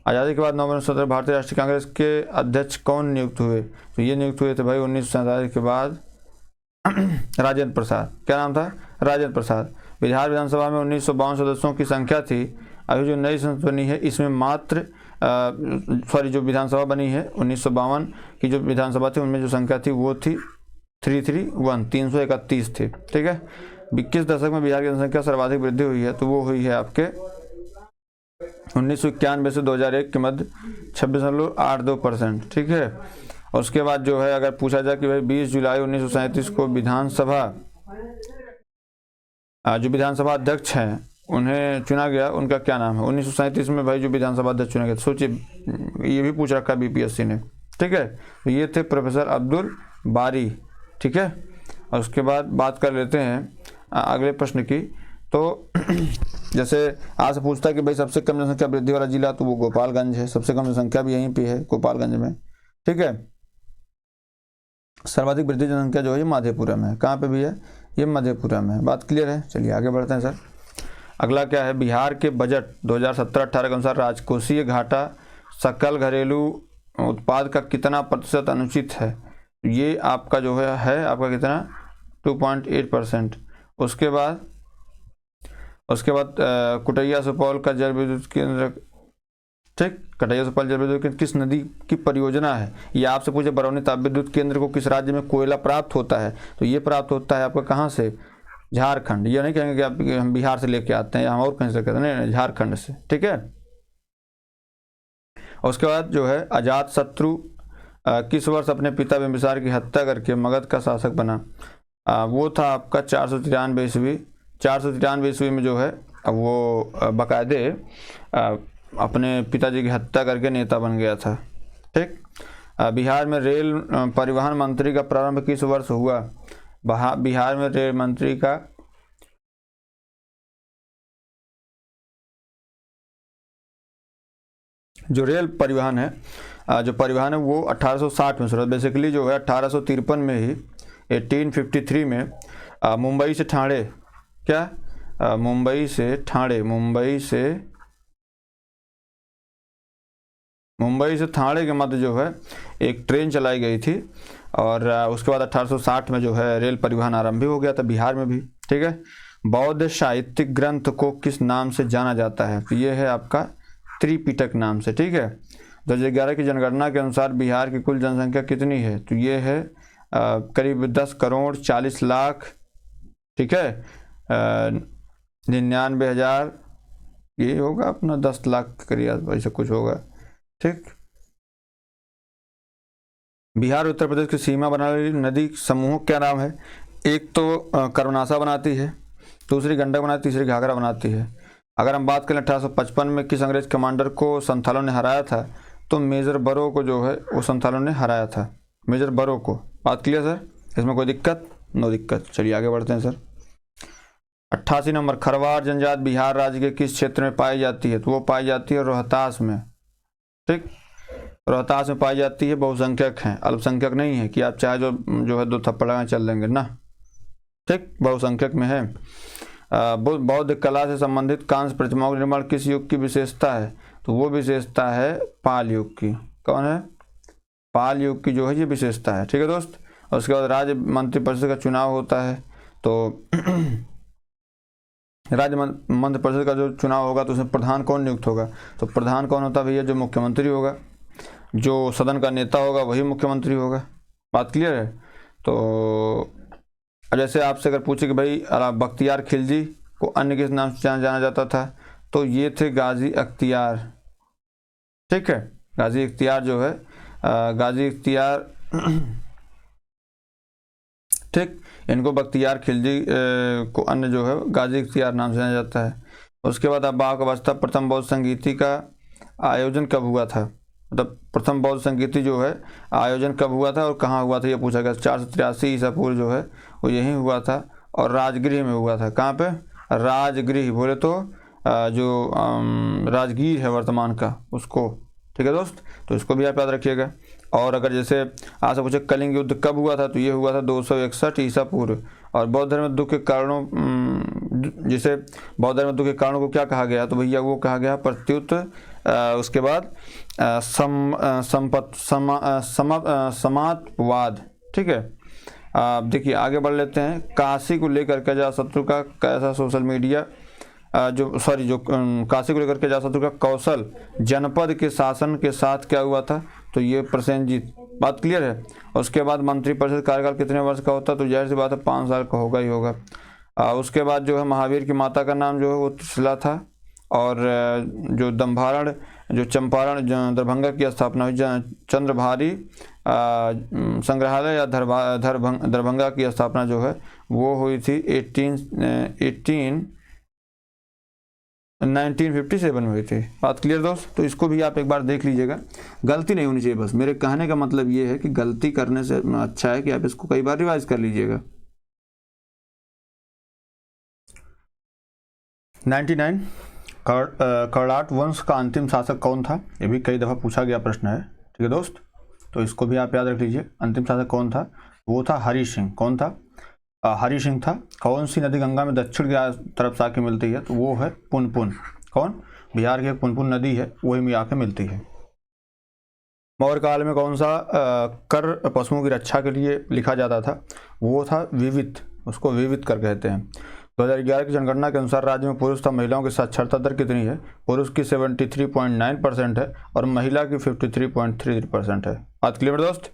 आज़ादी के बाद नवंबर 1917 भारतीय राष्ट्रीय कांग्रेस के अध्यक्ष कौन नियुक्त हुए? तो ये नियुक्त हुए थे भाई 1947 के बाद राजेंद्र प्रसाद। क्या नाम था? राजेंद्र प्रसाद। बिहार विधानसभा में 1952 सदस्यों की संख्या थी। अभी जो नई संसद बनी है इसमें मात्र जो विधानसभा बनी है 1952 की जो विधानसभा थी उनमें जो संख्या थी वो थी 331 थी। ठीक है। 21 दशक में बिहार की जनसंख्या सर्वाधिक वृद्धि हुई है तो वो हुई है आपके 1991 से 2001 के मध्य 26.82%। ठीक है। और उसके बाद जो है अगर पूछा जाए कि भाई 20 जुलाई 1937 को जो विधानसभा अध्यक्ष हैं उन्हें चुना गया, उनका क्या नाम है? 1937 में भाई जो विधानसभा अध्यक्ष चुना गया, सोचिए ये भी पूछ रखा बीपीएससी ने। ठीक है। तो ये थे प्रोफेसर अब्दुल बारी। ठीक है। और उसके बाद बात कर लेते हैं अगले प्रश्न की। तो जैसे आज से पूछता है कि भाई सबसे कम जनसंख्या वृद्धि वाला जिला, तो वो गोपालगंज है। सबसे कम जनसंख्या भी यहीं पे है, गोपालगंज में। ठीक है। सर्वाधिक वृद्धि जनसंख्या जो है ये मधेपुरा में है। कहाँ पे भी है? ये मधेपुरा में है। बात क्लियर है? चलिए आगे बढ़ते हैं सर। अगला क्या है? बिहार के बजट 2017-18 के अनुसार राजकोषीय घाटा सकल घरेलू उत्पाद का कितना प्रतिशत अनुचित है? ये आपका जो है आपका कितना? 2.8%। उसके बाद कुटैया सुपौल का जल विद्युत केंद्र, ठीक, कटैया सुपौल जल विद्युत केंद्र किस नदी की परियोजना है? ये आपसे पूछे बरौनी ताप विद्युत केंद्र को किस राज्य में कोयला प्राप्त होता है? तो ये प्राप्त होता है आपका कहाँ से? झारखंड। ये नहीं कहेंगे कि आप हम बिहार से लेके आते हैं या हम और कहीं से कहते हैं, नहीं, झारखंड से। ठीक है। और उसके बाद जो है अजात शत्रु किस वर्ष अपने पिता बिंबिसार की हत्या करके मगध का शासक बना? वो था आपका 493 ईस्वी। 493 ईस्वी में जो है वो बाकायदे अपने पिताजी की हत्या करके नेता बन गया था। ठीक। बिहार में रेल परिवहन मंत्री का प्रारंभ किस वर्ष हुआ? बिहार में रेल मंत्री का जो रेल परिवहन है वो 1860 में शुरू। बेसिकली जो है 1853 में ही 1853 में मुंबई से ठाणे, क्या मुंबई से ठाणे के मध्य जो है एक ट्रेन चलाई गई थी। और उसके बाद 1860 में जो है रेल परिवहन आरंभ भी हो गया था बिहार में भी। ठीक है। बौद्ध साहित्यिक ग्रंथ को किस नाम से जाना जाता है? तो ये है आपका त्रिपिटक नाम से। ठीक है। 2011 की जनगणना के अनुसार बिहार की कुल जनसंख्या कितनी है? तो ये है करीब 10 करोड़ 40 लाख। ठीक है। 99,000 ये होगा अपना 10 लाख के करीब ऐसा कुछ होगा। ठीक। बिहार उत्तर प्रदेश की सीमा बनाने वाली नदी समूह क्या नाम है? एक तो कर्मनाशा बनाती है, दूसरी गंडक बनाती है, तीसरी घाघरा बनाती है। अगर हम बात करें 1855 में किस अंग्रेज कमांडर को संथालों ने हराया था? तो मेजर बरो को जो है वो संथालों ने हराया था, मेजर बरो को। बात क्लियर सर? इसमें कोई दिक्कत? नो दिक्कत। चलिए आगे बढ़ते हैं सर। 88 नंबर, खरवार जनजात बिहार राज्य के किस क्षेत्र में पाई जाती है? तो वो पाई जाती है रोहतास में। ठीक। रोहतास में पाई जाती है। बहुसंख्यक हैं, अल्पसंख्यक नहीं है कि आप चाहे जो है 2 थप्पड़ लगाए चल लेंगे ना। ठीक। बहुसंख्यक में है। बौद्ध कला से संबंधित कांस्य प्रतिमाओं का निर्माण किस युग की विशेषता है? तो वो विशेषता है पाल युग की। कौन है? पाल युग की जो है ये विशेषता है। ठीक है दोस्त। और उसके बाद राज्य मंत्रिपरिषद का चुनाव होता है। तो राज्य मंत्रिपरिषद का जो चुनाव होगा तो उसमें प्रधान कौन नियुक्त होगा? तो प्रधान कौन होता है भैया? जो मुख्यमंत्री होगा। जो सदन का नेता होगा वही मुख्यमंत्री होगा। बात क्लियर है? तो जैसे आपसे अगर पूछे कि भाई बख्तियार खिलजी को अन्य किस नाम से जाना जाता था? तो ये थे गाजी अख्तियार। ठीक है। गाजी अख्तियार जो है गाजी अख्तियार ठीक, इनको बख्तियार खिलजी को अन्य जो है गाजी अख्तियार नाम से जाना जाता है। उसके बाद अब्बाक अवस्था प्रथम बौद्ध संगीति का आयोजन कब हुआ था? मतलब प्रथम बौद्ध संगीति जो है आयोजन कब हुआ था और कहाँ हुआ था ये पूछा गया। 483 ईसा पूर्व जो है वो यहीं हुआ था और राजगृह में हुआ था। कहाँ पे? राजगृह। बोले तो जो राजगीर है वर्तमान का उसको। ठीक है दोस्त। तो इसको भी आप याद रखिएगा। और अगर जैसे आज से पूछे कलिंग युद्ध कब हुआ था? तो ये हुआ था 261 ईसा पूर्व। और बौद्ध धर्म में दुख के कारणों, जिसे बौद्ध धर्म में दुख के कारणों को क्या कहा गया? तो भैया वो कहा गया प्रत्युत उसके बाद समातवाद। ठीक है, देखिए आगे बढ़ लेते हैं। काशी को लेकर के अजातशत्रु का कैसा सोशल मीडिया काशी को लेकर के अजातशत्रु का कौशल जनपद के शासन के साथ क्या हुआ था, तो ये प्रसेनजीत। बात क्लियर है। उसके बाद मंत्रिपरिषद कार्यकाल कितने वर्ष का होता है, तो जाहिर सी बात है 5 साल का होगा ही होगा। उसके बाद जो है महावीर की माता का नाम जो है वो त्रिशला था, और जो दंभारण जो चंपारण दरभंगा की स्थापना हुई, चंद्रभारी संग्रहालय या दरभंगा की स्थापना जो है वो हुई थी 1957 में हुई थी। बात क्लियर दोस्त। तो इसको भी आप एक बार देख लीजिएगा, गलती नहीं होनी चाहिए। बस मेरे कहने का मतलब ये है कि गलती करने से अच्छा है कि आप इसको कई बार रिवाइज कर लीजिएगा। 99 कर्नाट वंश का अंतिम शासक कौन था, ये भी कई दफ़ा पूछा गया प्रश्न है। ठीक है दोस्त, तो इसको भी आप याद रख लीजिए। अंतिम शासक कौन था, वो था हरि सिंह। कौन था, हरि सिंह था। कौन सी नदी गंगा में दक्षिण की तरफ से आके मिलती है, तो वो है पुनपुन। कौन, बिहार की एक पुनपुन नदी है, वही में आके मिलती है। मौर्य काल में कौन सा कर पशुओं की रक्षा के लिए लिखा जाता था, वो था विविध, उसको विविध कर कहते हैं। 2011 की जनगणना के अनुसार राज्य में पुरुष तथा महिलाओं की साक्षरता दर कितनी है, पुरुष की 73.9% है और महिला की 53.33% है। बात क्लियर दोस्त।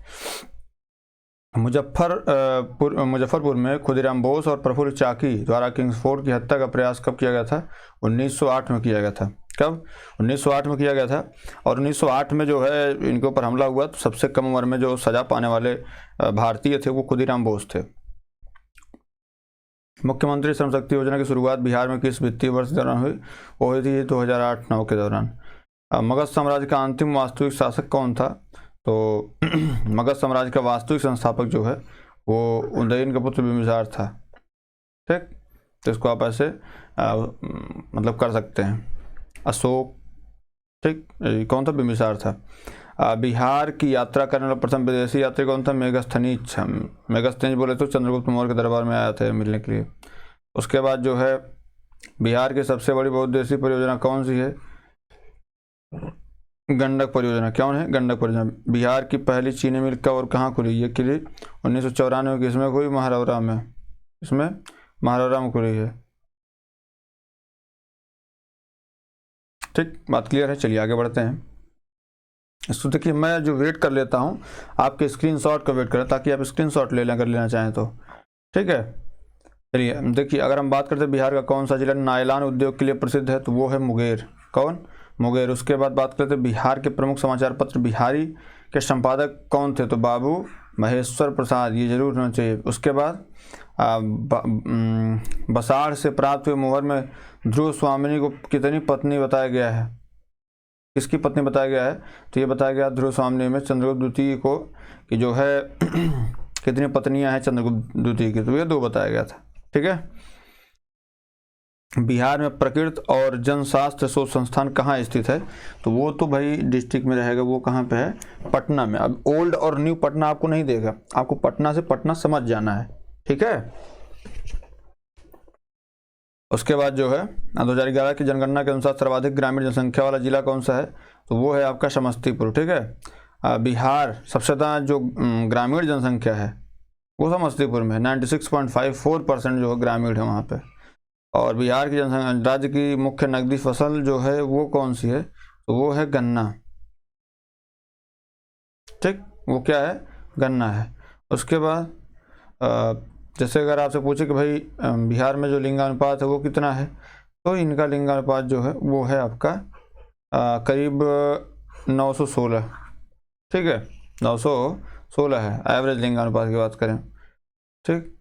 मुजफ्फरपुर में खुदीराम बोस और प्रफुल्ल चाकी द्वारा किंग्सफोर्ड की हत्या का प्रयास कब किया गया था, 1908 में किया गया था। कब, 1908 में किया गया था। और 1908 में जो है इनके ऊपर हमला हुआ, तो सबसे कम उम्र में जो सजा पाने वाले भारतीय थे वो खुदीराम बोस थे। मुख्यमंत्री श्रम शक्ति योजना की शुरुआत बिहार में किस वित्तीय वर्ष के दौरान हुई, वो हुई थी 2008-9 के दौरान। मगध साम्राज्य का अंतिम वास्तविक शासक कौन था, तो मगध साम्राज्य का वास्तविक संस्थापक जो है वो उदयन का पुत्र बिंबिसार था। ठीक, तो इसको आप ऐसे मतलब कर सकते हैं। अशोक, ठीक, कौन था, बिंबिसार था। बिहार की यात्रा करने वाला प्रथम विदेशी यात्री कौन था, मेगस्थनीज। मेगस्थनीज बोले तो चंद्रगुप्त मौर्य के दरबार में आया था मिलने के लिए। उसके बाद जो है बिहार की सबसे बड़ी बहुउद्देशीय परियोजना कौन सी है, गंडक परियोजना। कौन है, गंडक परियोजना। बिहार की पहली चीनी मिल कब और कहाँ खुली, ये खुली 1994 की, इसमें हुई महारौरा में, इसमें महारौरा में खुली है। ठीक, बात क्लियर है। चलिए आगे बढ़ते हैं। इसको देखिए, मैं जो वेट कर लेता हूँ आपके स्क्रीनशॉट का वेट करें, ताकि आप स्क्रीनशॉट ले लें अगर लेना चाहें तो। ठीक है, चलिए देखिए, अगर हम बात करते हैं बिहार का कौन सा जिला नायलॉन उद्योग के लिए प्रसिद्ध है, तो वो है मुंगेर। कौन, मुंगेर। उसके बाद बात करते हैं बिहार के प्रमुख समाचार पत्र बिहारी के संपादक कौन थे, तो बाबू महेश्वर प्रसाद, ये जरूर होना चाहिए। उसके बाद बसाड़ से प्राप्त हुए मोहर में ध्रुव स्वामिनी को कितनी पत्नी बताया गया है, किसकी पत्नी बताया गया है, तो ये बताया गया ध्रुव स्वामिनी में चंद्रगुप्त द्वितीय को कि जो है कितनी पत्नियां हैं चंद्रगुप्त द्वितीय की, तो ये 2 बताया गया था। ठीक है। बिहार में प्रकृति और जनशास्त्र शोध संस्थान कहाँ स्थित है, तो वो तो भाई डिस्ट्रिक्ट में रहेगा, वो कहाँ पे है, पटना में। अब ओल्ड और न्यू पटना आपको नहीं देगा, आपको पटना से पटना समझ जाना है। ठीक है। उसके बाद जो है 2011 की जनगणना के अनुसार सर्वाधिक ग्रामीण जनसंख्या वाला जिला कौन सा है, तो वो है आपका समस्तीपुर। ठीक है। बिहार सबसे ज़्यादा जो ग्रामीण जनसंख्या है वो समस्तीपुर में है, 96.54% जो है ग्रामीण है वहाँ पे। और बिहार की जनसंख्या, राज्य की मुख्य नकदी फसल जो है वो कौन सी है, तो वो है गन्ना। ठीक, वो क्या है, गन्ना है। उसके बाद जैसे अगर आपसे पूछे कि भाई बिहार में जो लिंगानुपात है वो कितना है, तो इनका लिंगानुपात जो है वो है आपका करीब 916। ठीक है, 916 है एवरेज लिंगानुपात की बात करें। ठीक।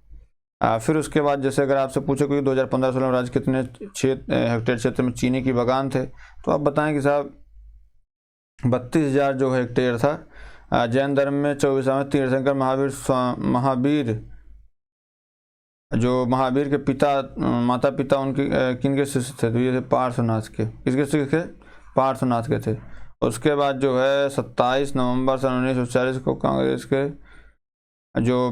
फिर उसके बाद जैसे अगर आपसे पूछे कि 2015-16 में राज्य कितने हेक्टेयर क्षेत्र में चीनी की बागान थे, तो आप बताएं कि साहब 32,000 जो हेक्टेयर था। जैन धर्म में 24वें तीर्थंकर महावीर जो महावीर के माता पिता उनके किनके शिष्य थे, तो ये थे पार्श्वनाथ के। किसके शिष्य थे, पार्श्वनाथ के थे। उसके बाद जो है 27 नवंबर सन 1940 को कांग्रेस के जो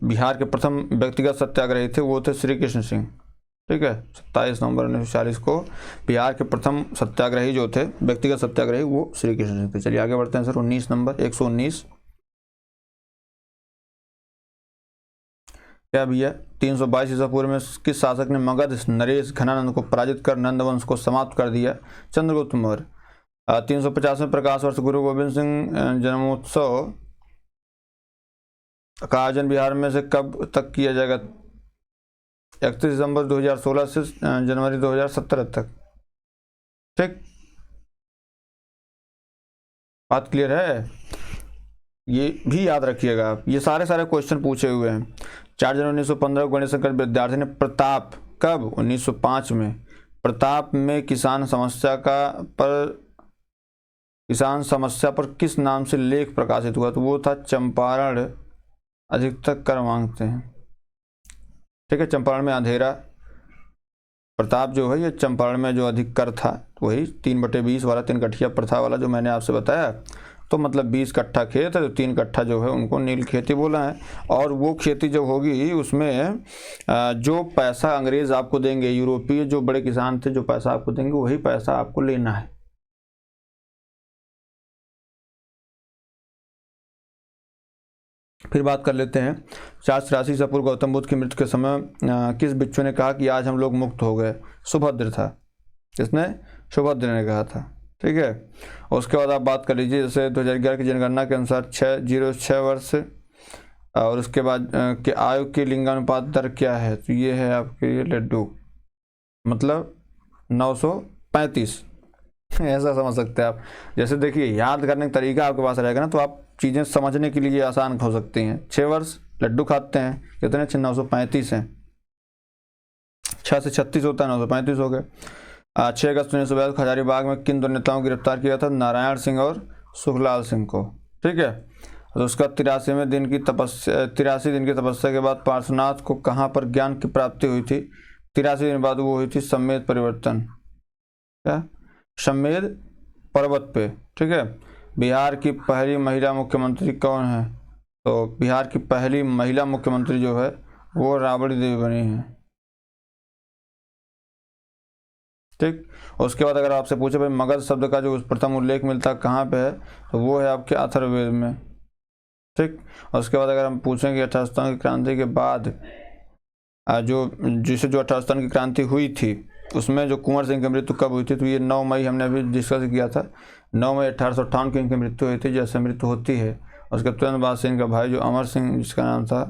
बिहार के प्रथम व्यक्तिगत सत्याग्रही थे वो थे श्री कृष्ण सिंह। ठीक है। 27 नवंबर 1940 को बिहार के प्रथम सत्याग्रही जो थे, व्यक्तिगत सत्याग्रही, वो श्री कृष्ण सिंह थे। चलिए आगे बढ़ते हैं सर। 19 नंबर 119 क्या भैया? 322 ईसा पूर्व में किस शासक ने मगध नरेश घनानंद को पराजित कर नंद वंश को समाप्त कर दिया? चंद्रगुप्त मौर्य। 350 में प्रकाश वर्ष गुरु गोविंद सिंह जन्मोत्सव का आयोजन बिहार में से कब तक किया जाएगा? 31 दिसंबर 2016 से जनवरी 2017 तक। ठीक, बात क्लियर है? ये भी याद रखिएगा आप, ये सारे क्वेश्चन पूछे हुए हैं। 4 जनवरी 1915 गणेश शंकर विद्यार्थी ने प्रताप, कब? 1905 में। प्रताप में किसान समस्या पर किस नाम से लेख प्रकाशित हुआ? तो वो था चंपारण अधिकतर कर मांगते हैं। ठीक है, चंपारण में अंधेरा। प्रताप जो है ये चंपारण में जो अधिक कर था, वही 3/20 वाला 3 कट्ठिया प्रथा वाला जो मैंने आपसे बताया। तो मतलब 20 कट्ठा खेत है, तो 3 कट्ठा जो है उनको नील खेती बोला है। और वो खेती जब होगी उसमें जो पैसा अंग्रेज आपको देंगे, यूरोपीय जो बड़े किसान थे, जो पैसा आपको देंगे वही पैसा आपको लेना है। फिर बात कर लेते हैं 483 ईसा पूर्व गौतम बुद्ध की मृत्यु के समय किस भिक्षु ने कहा कि आज हम लोग मुक्त हो गए? सुभद्र था। किसने? सुभद्र ने कहा था। ठीक है, उसके बाद आप बात कर लीजिए जैसे 2011 की जनगणना के अनुसार 606 वर्ष, और उसके बाद के आयु के लिंगानुपात दर क्या है? तो ये है आपके ये लड्डू, मतलब 935। ऐसा समझ सकते हैं आप। जैसे देखिए, याद करने का तरीका आपके पास रहेगा ना, तो आप चीज़ें समझने के लिए आसान हो सकती हैं। 6 वर्ष लड्डू खाते हैं, कितने? 935 हैं। 6 से 36 होता है, 935 हो गए। 6 अगस्त 1942 को हजारीबाग में किन दो नेताओं को गिरफ्तार किया था? नारायण सिंह और सुखलाल सिंह को। ठीक है, तो उसका 83 दिन की तपस्या के बाद पार्श्वनाथ को कहाँ पर ज्ञान की प्राप्ति हुई थी? 83 दिन बाद वो हुई थी सम्मेद परिवर्तन। क्या? सम्मेद पर्वत पे। ठीक है। बिहार की पहली महिला मुख्यमंत्री कौन है? तो बिहार की पहली महिला मुख्यमंत्री जो है वो राबड़ी देवी बनी है। ठीक, उसके बाद अगर आपसे पूछे भाई मगध शब्द का जो प्रथम उल्लेख मिलता कहाँ पे है, तो वो है आपके अथर्ववेद में। ठीक, और उसके बाद अगर हम पूछें कि 18 सितंबर की क्रांति के बाद जो 18 सितंबर की क्रांति हुई थी उसमें जो कुंवर सिंह की मृत्यु कब हुई थी? तो ये 9 मई हमने अभी डिस्कस किया था। 9 मई 1858 को इनकी मृत्यु हुई थी। जैसे मृत्यु होती है उसके तुरंत बाद से इनका भाई जो अमर सिंह जिसका नाम था,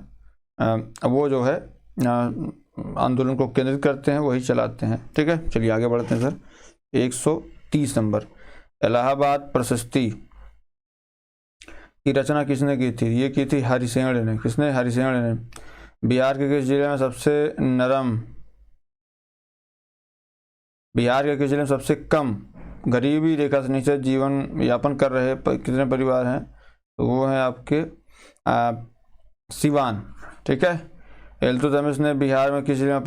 वो जो है आंदोलन को केंद्रित करते हैं, वही चलाते हैं। ठीक है, चलिए आगे बढ़ते हैं सर। 130 नंबर, इलाहाबाद प्रशस्ति की रचना किसने की थी? ये की थी हरिसेन ने। किसने? हरिसेन ने। बिहार के किस जिले में सबसे कम गरीबी रेखा से नीचे जीवन यापन कर रहे कितने परिवार हैं? तो वो हैं आपके सिवान। ठीक है, इल्तुतमिश ने बिहार में किस जिले में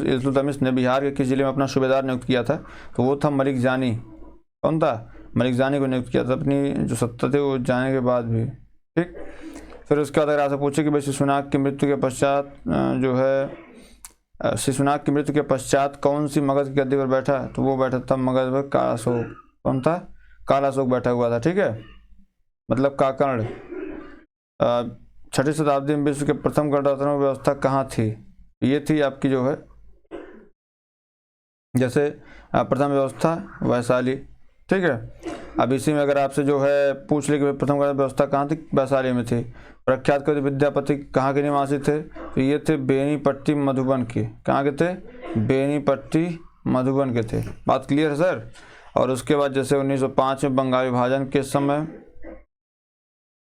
इल्तुतमिश ने बिहार के किस जिले में अपना सूबेदार नियुक्त किया था? तो वो था मलिक जानी। कौन था? मलिक जानी को नियुक्त किया था अपनी जो सत्ता थी वो जाने के बाद भी। ठीक, फिर उसके बाद अगर आपसे पूछे कि भाई शिशुनाग की मृत्यु के पश्चात कौन सी मगध की गद्दी पर बैठा? तो वो बैठा था मगध पर कालाशोक। कौन था? कालाशोक बैठा हुआ था। ठीक है, मतलब काकर्ण। 6वीं शताब्दी में विश्व के प्रथम गणतंत्र व्यवस्था कहाँ थी? ये थी आपकी जो है जैसे प्रथम व्यवस्था वैशाली। ठीक है, अब इसी में अगर आपसे जो है पूछ ले कि प्रथम गणतंत्र व्यवस्था कहाँ थी? वैशाली में थी। प्रख्यात कवि विद्यापति कहाँ के निवासी थे? तो ये थे बेनीपट्टी मधुबन के। कहाँ के थे? बेनीपट्टी मधुबन के थे। बात क्लियर है सर? और उसके बाद जैसे 1905 में बंगाल विभाजन के समय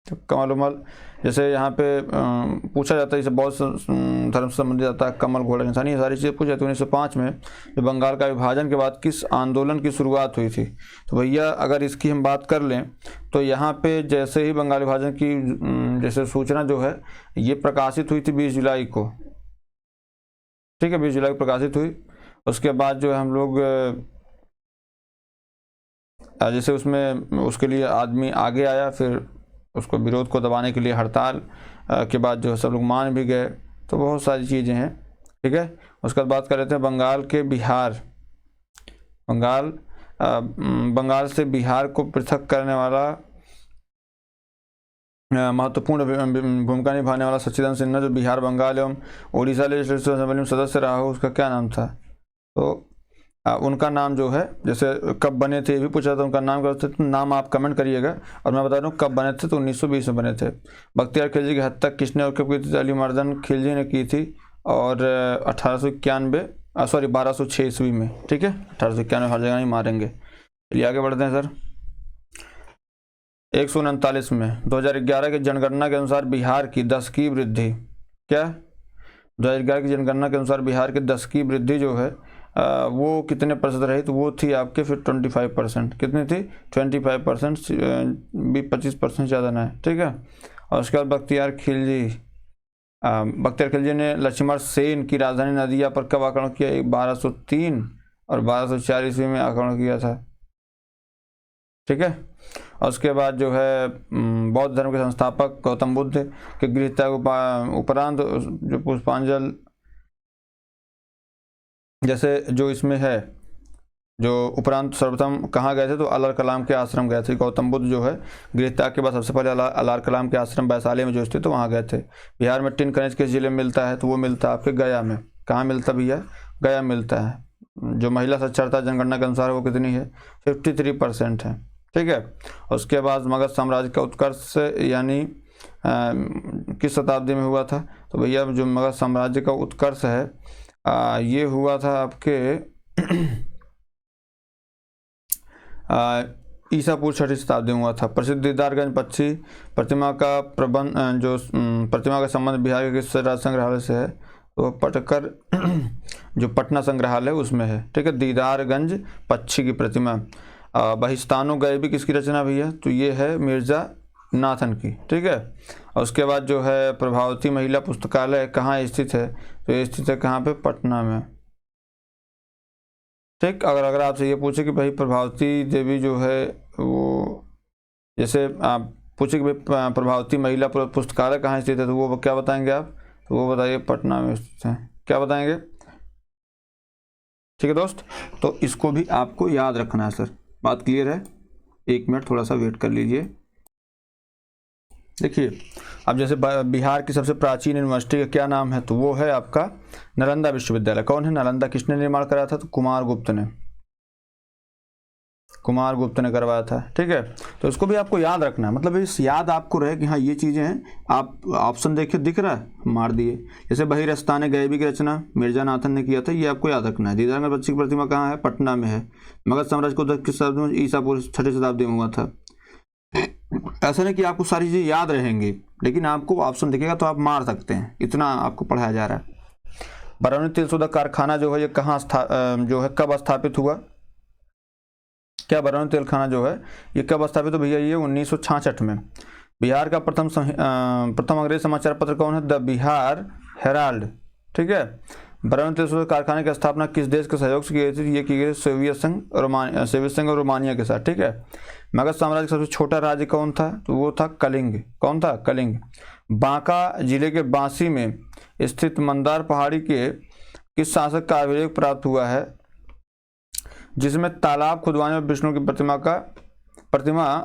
तो कमल उमल, जैसे यहाँ पे पूछा जाता है, इसे बौद्ध धर्म से संबंधित जाता है, कमल घोड़ा इंसानी, ये सारी चीज़ें पूछी जाती है। 1905 में जो बंगाल का विभाजन के बाद किस आंदोलन की शुरुआत हुई थी? तो भैया अगर इसकी हम बात कर लें तो यहाँ पे जैसे ही बंगाल विभाजन की जैसे सूचना जो है ये प्रकाशित हुई थी 20 जुलाई को। ठीक है, 20 जुलाई को प्रकाशित हुई। उसके बाद जो है हम लोग जैसे उसमें उसके लिए आदमी आगे आया, फिर उसको विरोध को दबाने के लिए हड़ताल के बाद जो है सब लोग मान भी गए। तो बहुत सारी चीज़ें हैं, ठीक है। उसके बाद बात कर लेते हैं बंगाल के बिहार। बंगाल से बिहार को पृथक करने वाला महत्वपूर्ण भूमिका निभाने वाला सच्चिदानंद सिन्हा जो बिहार, बंगाल एवं उड़ीसा लेजिस्लेटिव असेंबली में सदस्य रहा हो, उसका क्या नाम था? तो उनका नाम जो है, जैसे कब बने थे ये भी पूछा था, उनका नाम क्या था? तो नाम आप कमेंट करिएगा और मैं बता दूं कब बने थे। तो 1920 में बने थे। बख्तियार खिलजी की हत्या किसने और कब की थी? अली मर्दन खिलजी ने की थी और 1206 ईस्वी में, ठीक है। 1891 हर जगह नहीं मारेंगे। चलिए आगे बढ़ते हैं सर। 139 में 2011 की जनगणना के अनुसार बिहार की 10 की वृद्धि, क्या 2011 की जनगणना के अनुसार बिहार की 10 की वृद्धि जो है वो कितने प्रतिशत रही? तो वो थी आपके फिर 25%। कितनी थी? 25%, भी 25% ज़्यादा ना है, ठीक है। और उसके बाद बख्तियार खिलजी ने लक्ष्मण सेन की राजधानी नदिया पर कब आक्रमण किया? 1203 और 1204 ईस्वी में आक्रमण किया था, ठीक है। और उसके बाद जो है बौद्ध धर्म के संस्थापक गौतम बुद्ध के गृह त्याग उपरांत जो पुष्पांजल, जैसे जो इसमें है जो उपरांत सर्वप्रथम कहाँ गए थे? तो अलार कलाम के आश्रम गए थे। गौतम बुद्ध जो है गृह त्याग के बाद सबसे पहले अलार कलाम के आश्रम वैशाली में जो स्थित तो वहाँ गए थे। बिहार में टिन खनिज किस जिले में मिलता है? तो वो मिलता है आपके गया में। कहाँ मिलता भैया? गया मिलता है। जो महिला साक्षरता जनगणना के अनुसार वो कितनी है? 53% है, ठीक है। उसके बाद मगध साम्राज्य का उत्कर्ष यानी किस शताब्दी में हुआ था? तो भैया जो मगध साम्राज्य का उत्कर्ष है ये हुआ था आपके ईसापुर 6वीं शताब्दी में हुआ था। प्रसिद्ध दीदारगंज पक्षी प्रतिमा का प्रबंध जो प्रतिमा का संबंध बिहार के किस राज्य संग्रहालय से है? तो पटकर जो पटना संग्रहालय उसमें है, ठीक है। दीदारगंज पक्षी की प्रतिमा। बहिस्तानो गैबी किसकी रचना भैया? तो ये है मिर्जा नाथन की, ठीक है। और उसके बाद जो है प्रभावती महिला पुस्तकालय कहाँ स्थित है? तो ये स्थित है कहाँ पे? पटना में, ठीक। अगर आपसे ये पूछे कि भाई प्रभावती देवी जो है वो, जैसे आप पूछे कि भाई प्रभावती महिला पुस्तकालय कहाँ स्थित है, तो वो क्या बताएंगे आप? तो वो बताइए पटना में स्थित है। क्या बताएंगे? ठीक है दोस्त, तो इसको भी आपको याद रखना है सर। बात क्लियर है? 1 मिनट थोड़ा सा वेट कर लीजिए। देखिए अब जैसे बिहार की सबसे प्राचीन यूनिवर्सिटी का क्या नाम है? तो वो है आपका नालंदा विश्वविद्यालय। कौन है? नालंदा। किसने निर्माण कराया था? तो कुमार गुप्त ने करवाया था, ठीक है। तो इसको भी आपको याद रखना है, मतलब इस याद आपको रहे कि हाँ ये चीज़ें हैं। आप ऑप्शन देखिए दिख रहा है, मार दिए। जैसे बहिस्तान गैबी की रचना मिर्जा नाथन ने किया था, ये आपको याद रखना है। दीदारगंज पक्षी की प्रतिमा कहाँ है? पटना में है। मगध साम्राज्य को किस शताब्दी में? ईसापुर 6वीं शताब्दी में हुआ था। ऐसा नहीं कि आपको सारी चीज़ें याद रहेंगी, लेकिन आपको ऑप्शन दिखेगा तो आप मार सकते हैं, इतना आपको पढ़ाया जा रहा है। बरौनी तेल शोधक कारखाना जो है ये कहाँ जो है कब स्थापित हुआ? क्या बरौनी तेल खाना जो है ये कब स्थापित हुआ भैया? ये 1966 में। बिहार का प्रथम अंग्रेज समाचार पत्र कौन है? द बिहार हेराल्ड, ठीक है। बरौनी तेल शोधक कारखाने की स्थापना किस देश के सहयोग से की गई थी? ये की गई सोवियत संघ और रोमानिया के साथ, ठीक है। मगध साम्राज्य का सबसे छोटा राज्य कौन था? तो वो था कलिंग। कौन था? कलिंग। बांका जिले के बांसी में स्थित मंदार पहाड़ी के किस शासक का अभिलेख प्राप्त हुआ है जिसमें तालाब खुदवाने और विष्णु की प्रतिमा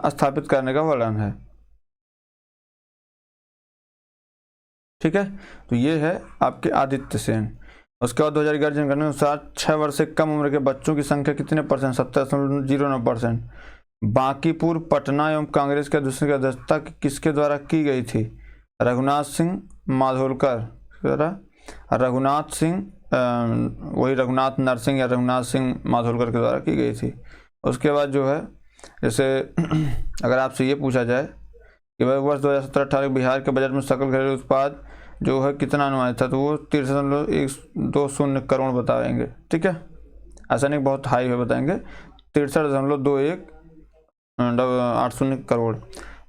स्थापित करने का वर्णन है? ठीक है, तो ये है आपके आदित्य सेन। उसके बाद 2011 जनगणना के अनुसार 6 वर्ष से कम उम्र के बच्चों की संख्या कितने %? 70.09%। बांकीपुर पटना एवं कांग्रेस के दूसरे की अध्यक्षता किसके द्वारा की गई थी? रघुनाथ सिंह माधोलकर द्वारा। रघुनाथ सिंह वही रघुनाथ नरसिंह या रघुनाथ सिंह माधोलकर के द्वारा की गई थी। उसके बाद जो है जैसे अगर आपसे ये पूछा जाए कि भाई वर्ष 2017-18 बिहार के बजट में सकल घरेलू उत्पाद जो है कितना अनुमानित था? तो वो 63.120 करोड़ बताएंगे, ठीक है। ऐसा नहीं बहुत हाई है, बताएंगे 63.2180 करोड़।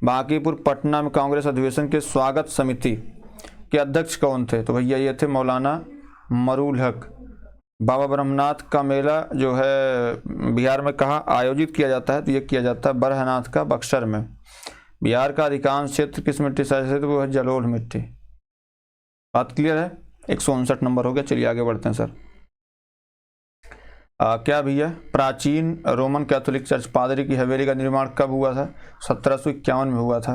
बांकीपुर पटना में कांग्रेस अधिवेशन के स्वागत समिति के अध्यक्ष कौन थे? तो भैया ये थे मौलाना मरूल हक। बाबा ब्रह्मनाथ का मेला जो है बिहार में कहाँ आयोजित किया जाता है? तो ये किया जाता है बरहनाथ का बक्सर में। बिहार का अधिकांश क्षेत्र किस मिट्टी से है? तो वो है जलोढ़ मिट्टी। बात क्लियर है? 159 नंबर हो गया। चलिए आगे बढ़ते हैं सर। क्या भैया, प्राचीन रोमन कैथोलिक चर्च पादरी की हवेली का निर्माण कब हुआ था? 1751 में हुआ था।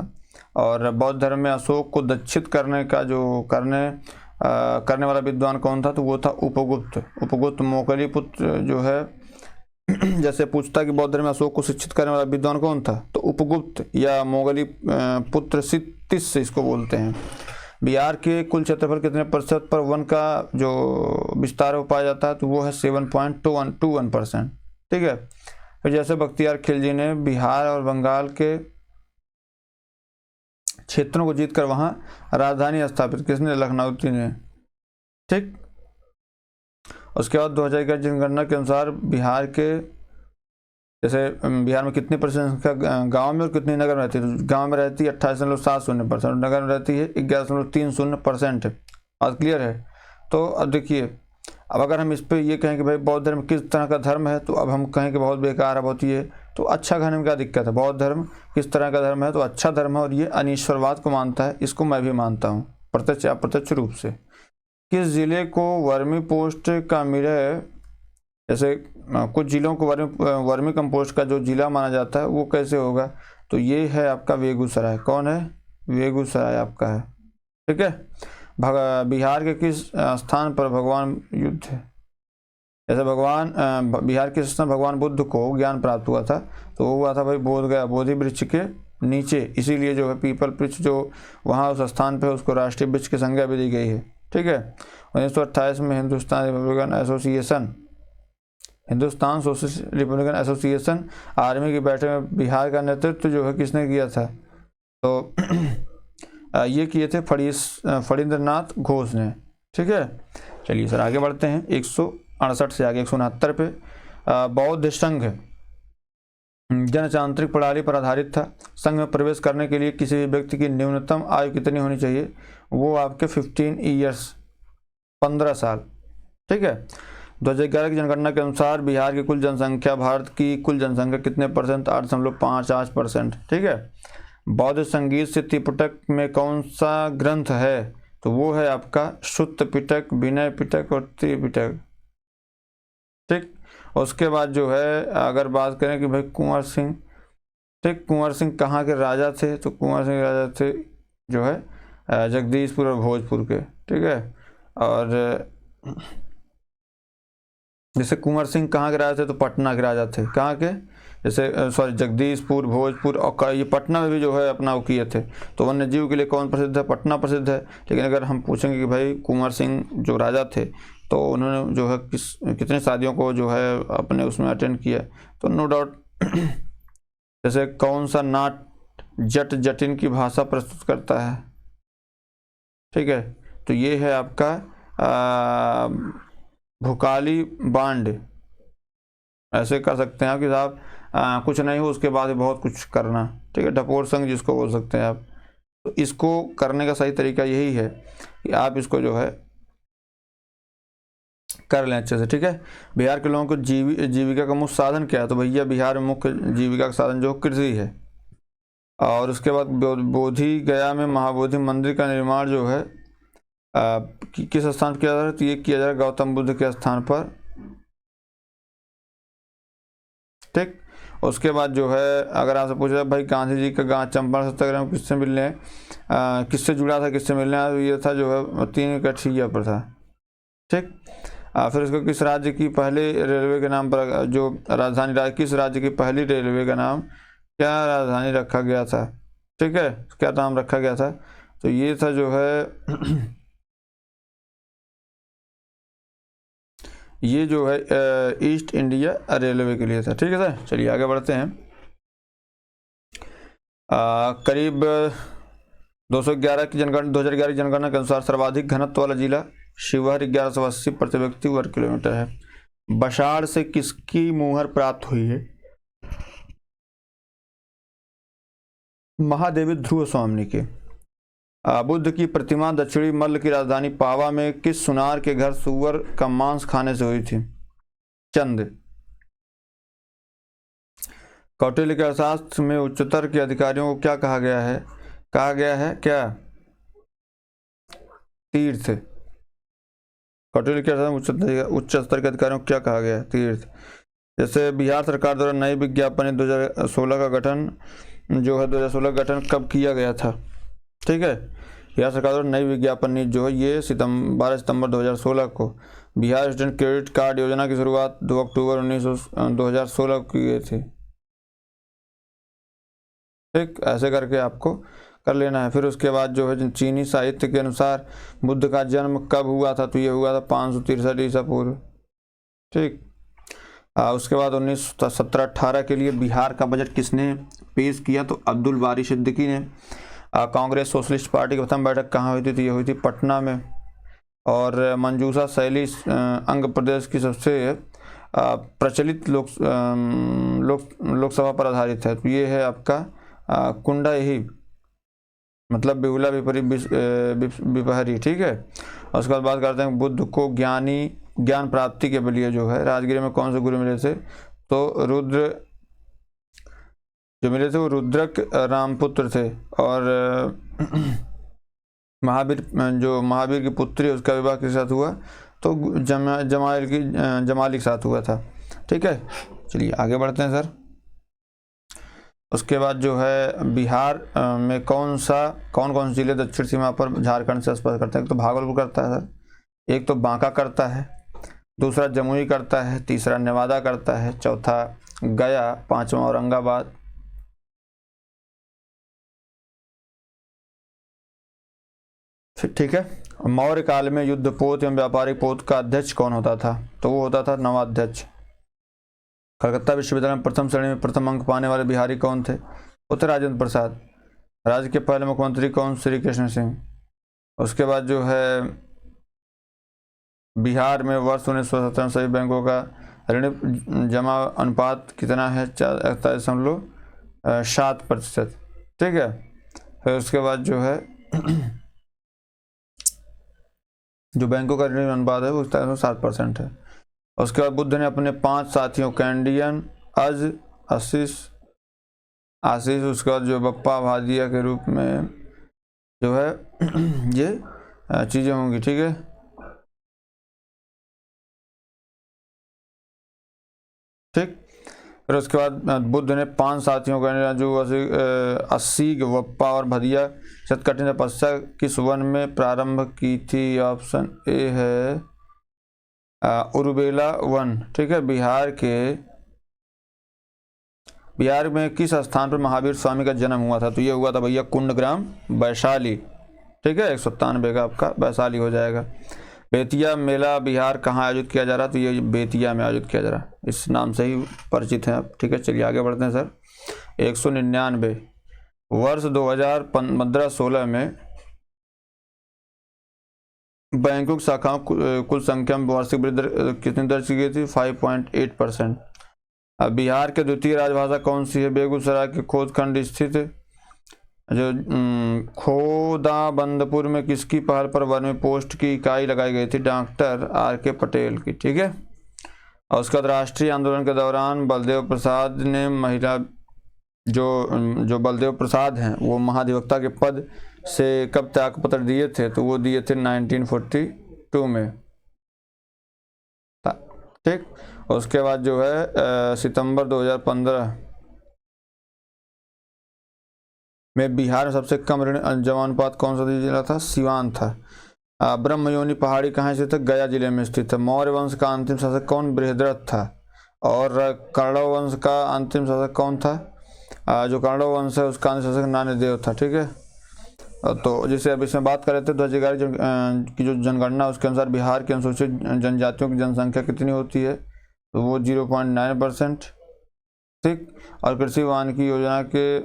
और बौद्ध धर्म में अशोक को दक्षित करने का जो करने वाला विद्वान कौन था? तो वो था उपगुप्त। उपगुप्त मोगली पुत्र जो है जैसे पूछता कि बौद्ध धर्म में अशोक को शिक्षित करने वाला विद्वान कौन था? तो उपगुप्त या मोगली पुत्र सित्तिस से इसको बोलते हैं। बिहार के कुल क्षेत्रफल कितने प्रतिशत पर वन का जो विस्तार हो पाया जाता है? तो वो है 7.21%। ठीक है। फिर जैसे बख्तियार खिलजी ने बिहार और बंगाल के क्षेत्रों को जीतकर वहां राजधानी स्थापित, किसने? लखनऊती ने। ठीक। उसके बाद 2011 की जनगणना के अनुसार बिहार के जैसे बिहार में कितनी परसेंट संख्या गाँव में और कितनी नगर में रहती है? तो गाँव में रहती है 28.70%, नगर में रहती है 11.30%। बात क्लियर है? तो अब देखिए, अब अगर हम इस पर ये कहें कि भाई बौद्ध धर्म किस तरह का धर्म है, तो अब हम कहें कि बहुत बेकार है, बहुत ये, तो अच्छा कहने में क्या दिक्कत है? बौद्ध धर्म किस तरह का धर्म है? तो अच्छा धर्म है और ये अनीश्वरवाद को मानता है। इसको मैं भी मानता हूँ प्रत्यक्ष या अप्रत्यक्ष रूप से। किस जिले को वर्मी पोस्ट का मिले, जैसे कुछ जिलों को वर्मी कंपोस्ट का जो जिला माना जाता है वो कैसे होगा? तो ये है आपका बेगूसराय। कौन है? बेगूसराय आपका है। ठीक है। बिहार के किस स्थान पर भगवान युद्ध है? जैसे बिहार के स्थान भगवान बुद्ध को ज्ञान प्राप्त हुआ था, तो वो हुआ था भाई बोध गया, बोधि वृक्ष के नीचे। इसीलिए जो है पीपल वृक्ष जो वहाँ उस स्थान पे उसको राष्ट्रीय वृक्ष की संज्ञा भी दी गई है। ठीक है। 1928 में Hindustan socialist Republican association army की बैठक में बिहार का नेतृत्व जो है किसने किया था? तो ये किए थे फणींद्रनाथ घोष ने। ठीक है। चलिए सर आगे बढ़ते हैं। 168 से आगे 169 पे। बौद्ध संघ जनतांत्रिक प्रणाली पर आधारित था। संघ में प्रवेश करने के लिए किसी व्यक्ति की न्यूनतम आयु कितनी होनी चाहिए? वो आपके 15 ईयर्स, 15 साल। ठीक है। 2011 की जनगणना के अनुसार बिहार की कुल जनसंख्या भारत की कुल जनसंख्या कितने परसेंट? 8.58%। ठीक है। बौद्ध संगीत से त्रिपिटक में कौन सा ग्रंथ है? तो वो है आपका शुद्ध पिटक, विनय पिटक और त्रिपिटक। ठीक। उसके बाद जो है अगर बात करें कि भाई कुंवर सिंह, ठीक, कुंवर सिंह कहाँ के राजा थे? तो कुंवर सिंह राजा थे जो है जगदीशपुर और भोजपुर के। ठीक है। और जैसे कुंवर सिंह कहाँ के राजा थे? तो पटना के राजा थे। कहाँ के? जैसे सॉरी जगदीशपुर, भोजपुर और ये पटना में भी जो है अपना वो किए थे। तो वन्य जीव के लिए कौन प्रसिद्ध है? पटना प्रसिद्ध है। लेकिन अगर हम पूछेंगे कि भाई कुंवर सिंह जो राजा थे तो उन्होंने जो है कितने शादियों को जो है अपने उसमें अटेंड किया? तो नो डाउट जैसे कौन सा नाट जटिन की भाषा प्रस्तुत करता है? ठीक है। तो ये है आपका भुकाली बांड। ऐसे कर सकते हैं आप कि साहब कुछ नहीं हो उसके बाद बहुत कुछ करना। ठीक है। ढपोर संघ जिसको बोल सकते हैं आप। तो इसको करने का सही तरीका यही है कि आप इसको जो है कर लें अच्छे से। ठीक है। बिहार के लोगों को जीविका का मुख्य साधन क्या है? तो भैया बिहार में मुख्य जीविका का साधन जो कृषि है। और उसके बाद बोधि गया में महाबोधि मंदिर का निर्माण जो है किस स्थान पर किया जा रहा है? तो ये किया जा रहा है गौतम बुद्ध के स्थान पर। ठीक। उसके बाद जो है अगर आपसे पूछा जाए भाई गांधी जी का चंपारण सत्याग्रह में किससे मिलने किससे जुड़ा था, किससे मिलने आया? तो ये था जो है 3 कठिया पर था। ठीक। फिर इसको किस राज्य की पहले रेलवे के नाम पर जो राजधानी, किस राज्य की पहली रेलवे का नाम क्या राजधानी रखा गया था? ठीक है। क्या नाम रखा गया था? तो ये था जो है ये जो है ईस्ट इंडिया रेलवे के लिए था। ठीक है सर। चलिए आगे बढ़ते हैं। करीब 2011 की जनगणना के अनुसार सर्वाधिक घनत्व वाला जिला शिवहर 1180 प्रति व्यक्ति वर्ग किलोमीटर है। बसाड़ से किसकी मुहर प्राप्त हुई है? महादेवी ध्रुव स्वामी के। बुद्ध की प्रतिमा दक्षिणी मल्ल की राजधानी पावा में किस सुनार के घर सुअर का मांस खाने से हुई थी? चंद। कौटिल्य के अर्थशास्त्र में उच्चतर के अधिकारियों को क्या कहा गया है? कहा गया है क्या? तीर्थ। कौटिल्य के अर्थशास्त्र में उच्च स्तर के अधिकारियों को क्या कहा गया है? तीर्थ। जैसे बिहार सरकार द्वारा नई विज्ञापन 2016 का गठन जो है 2016 का गठन कब किया गया था? ठीक है, बिहार सरकार द्वारा नई विज्ञापन नीति जो है ये 12 सितंबर 2016 को। बिहार स्टूडेंट क्रेडिट कार्ड योजना की शुरुआत 2 अक्टूबर 2016 को की गई थी। ठीक, ऐसे करके आपको कर लेना है। फिर उसके बाद जो है चीनी साहित्य के अनुसार बुद्ध का जन्म कब हुआ था? तो ये हुआ था 563 ईसा पूर्व। ठीक, उसके बाद 1917-18 के लिए बिहार का बजट किसने पेश किया? तो अब्दुल बारी सिद्दीकी ने। कांग्रेस सोशलिस्ट पार्टी की प्रथम बैठक कहाँ हुई थी? तो ये हुई थी पटना में। और मंजूषा शैली अंग प्रदेश की सबसे प्रचलित लोकसभा पर आधारित है। तो ये है आपका कुंडा, यही मतलब बिहुला विपहरी। ठीक है, और उसके बाद बात करते हैं बुद्ध को ज्ञान प्राप्ति के लिए जो है राजगीर में कौन से गुरु मिले थे? तो रुद्र जो मिले थे वो रुद्रक रामपुत्र थे। और महावीर की पुत्री उसका विवाह किसके साथ हुआ? तो जमाली के साथ हुआ था। ठीक है, चलिए आगे बढ़ते हैं सर। उसके बाद जो है बिहार में कौन कौन जिले दक्षिण सीमा पर झारखंड से स्पर्श करते हैं? तो भागलपुर करता है सर, एक तो बांका करता है, दूसरा जमुई करता है, तीसरा नेवादा करता है, चौथा गया, पांचवा औरंगाबाद। ठीक है, मौर्य काल में युद्ध पोत एवं व्यापारिक पोत का अध्यक्ष कौन होता था? तो वो होता था नवाध्यक्ष। कलकत्ता विश्वविद्यालय में प्रथम श्रेणी में प्रथम अंक पाने वाले बिहारी कौन थे? वो थे राजेंद्र प्रसाद। राज्य के पहले मुख्यमंत्री कौन? श्री कृष्ण सिंह। उसके बाद जो है बिहार में वर्ष 1977 सभी बैंकों का ऋण जमा अनुपात कितना है? 41.7%। ठीक है, फिर उसके बाद जो है जो बैंकों का ऋण अनुपात है वो 7% है। उसके बाद बुद्ध ने अपने 5 साथियों कैंडियन, अज, आशीष उसके बाद जो बप्पा भाजिया के रूप में जो है ये चीजें होंगी। ठीक है, ठीक, फिर उसके बाद बुद्ध ने 5 साथियों का जो 80 वप्पा और भदिया शत कठिन तपस्या किस वन में प्रारंभ की थी? ऑप्शन ए है उरुबेला वन। ठीक है, बिहार में किस स्थान पर महावीर स्वामी का जन्म हुआ था? तो ये हुआ था भैया कुंडग्राम, वैशाली। ठीक है, 197 का आपका वैशाली हो जाएगा। बेतिया मेला बिहार कहाँ आयोजित किया जा रहा है? तो ये बेतिया में आयोजित किया जा रहा है, इस नाम से ही परिचित हैं आप। ठीक है, चलिए आगे बढ़ते हैं सर। 199 वर्ष 2015-16 में बैंकों की शाखाओं कुल संख्या में वार्षिक वृद्धि कितनी दर्ज की गई थी? 5.8%। अब बिहार के द्वितीय राजभाषा कौन सी है? बेगूसराय के खोदखंड स्थित जो खोदाबंदपुर में किसकी पहल पर वन में पोस्ट की इकाई लगाई गई थी? Doctor R.K. पटेल की। ठीक है, और उसके बाद राष्ट्रीय आंदोलन के दौरान बलदेव प्रसाद ने महिला जो बलदेव प्रसाद हैं वो महाधिवक्ता के पद से कब त्यागपत्र दिए थे? तो वो दिए थे 1942 में। ठीक, उसके बाद जो है सितंबर 2015 में बिहार में सबसे कम ऋण जमा अनुपात कौन सा जिला था? सिवान था। ब्रह्मयोनी पहाड़ी कहाँ स्थित है? गया जिले में स्थित है। मौर्य वंश का अंतिम शासक कौन? बृहद्रथ था। और कौरव वंश का अंतिम शासक कौन था? जो कौरव वंश है उसका अंतिम शासक नान्यदेव था। ठीक है, तो जिसे अभी इसमें बात कर रहे थे 2011 की जो जनगणना उसके अनुसार बिहार की अनुसूचित जनजातियों की जनसंख्या कितनी होती है? तो वो 0.9%। ठीक, और कृषि वानिकी योजना के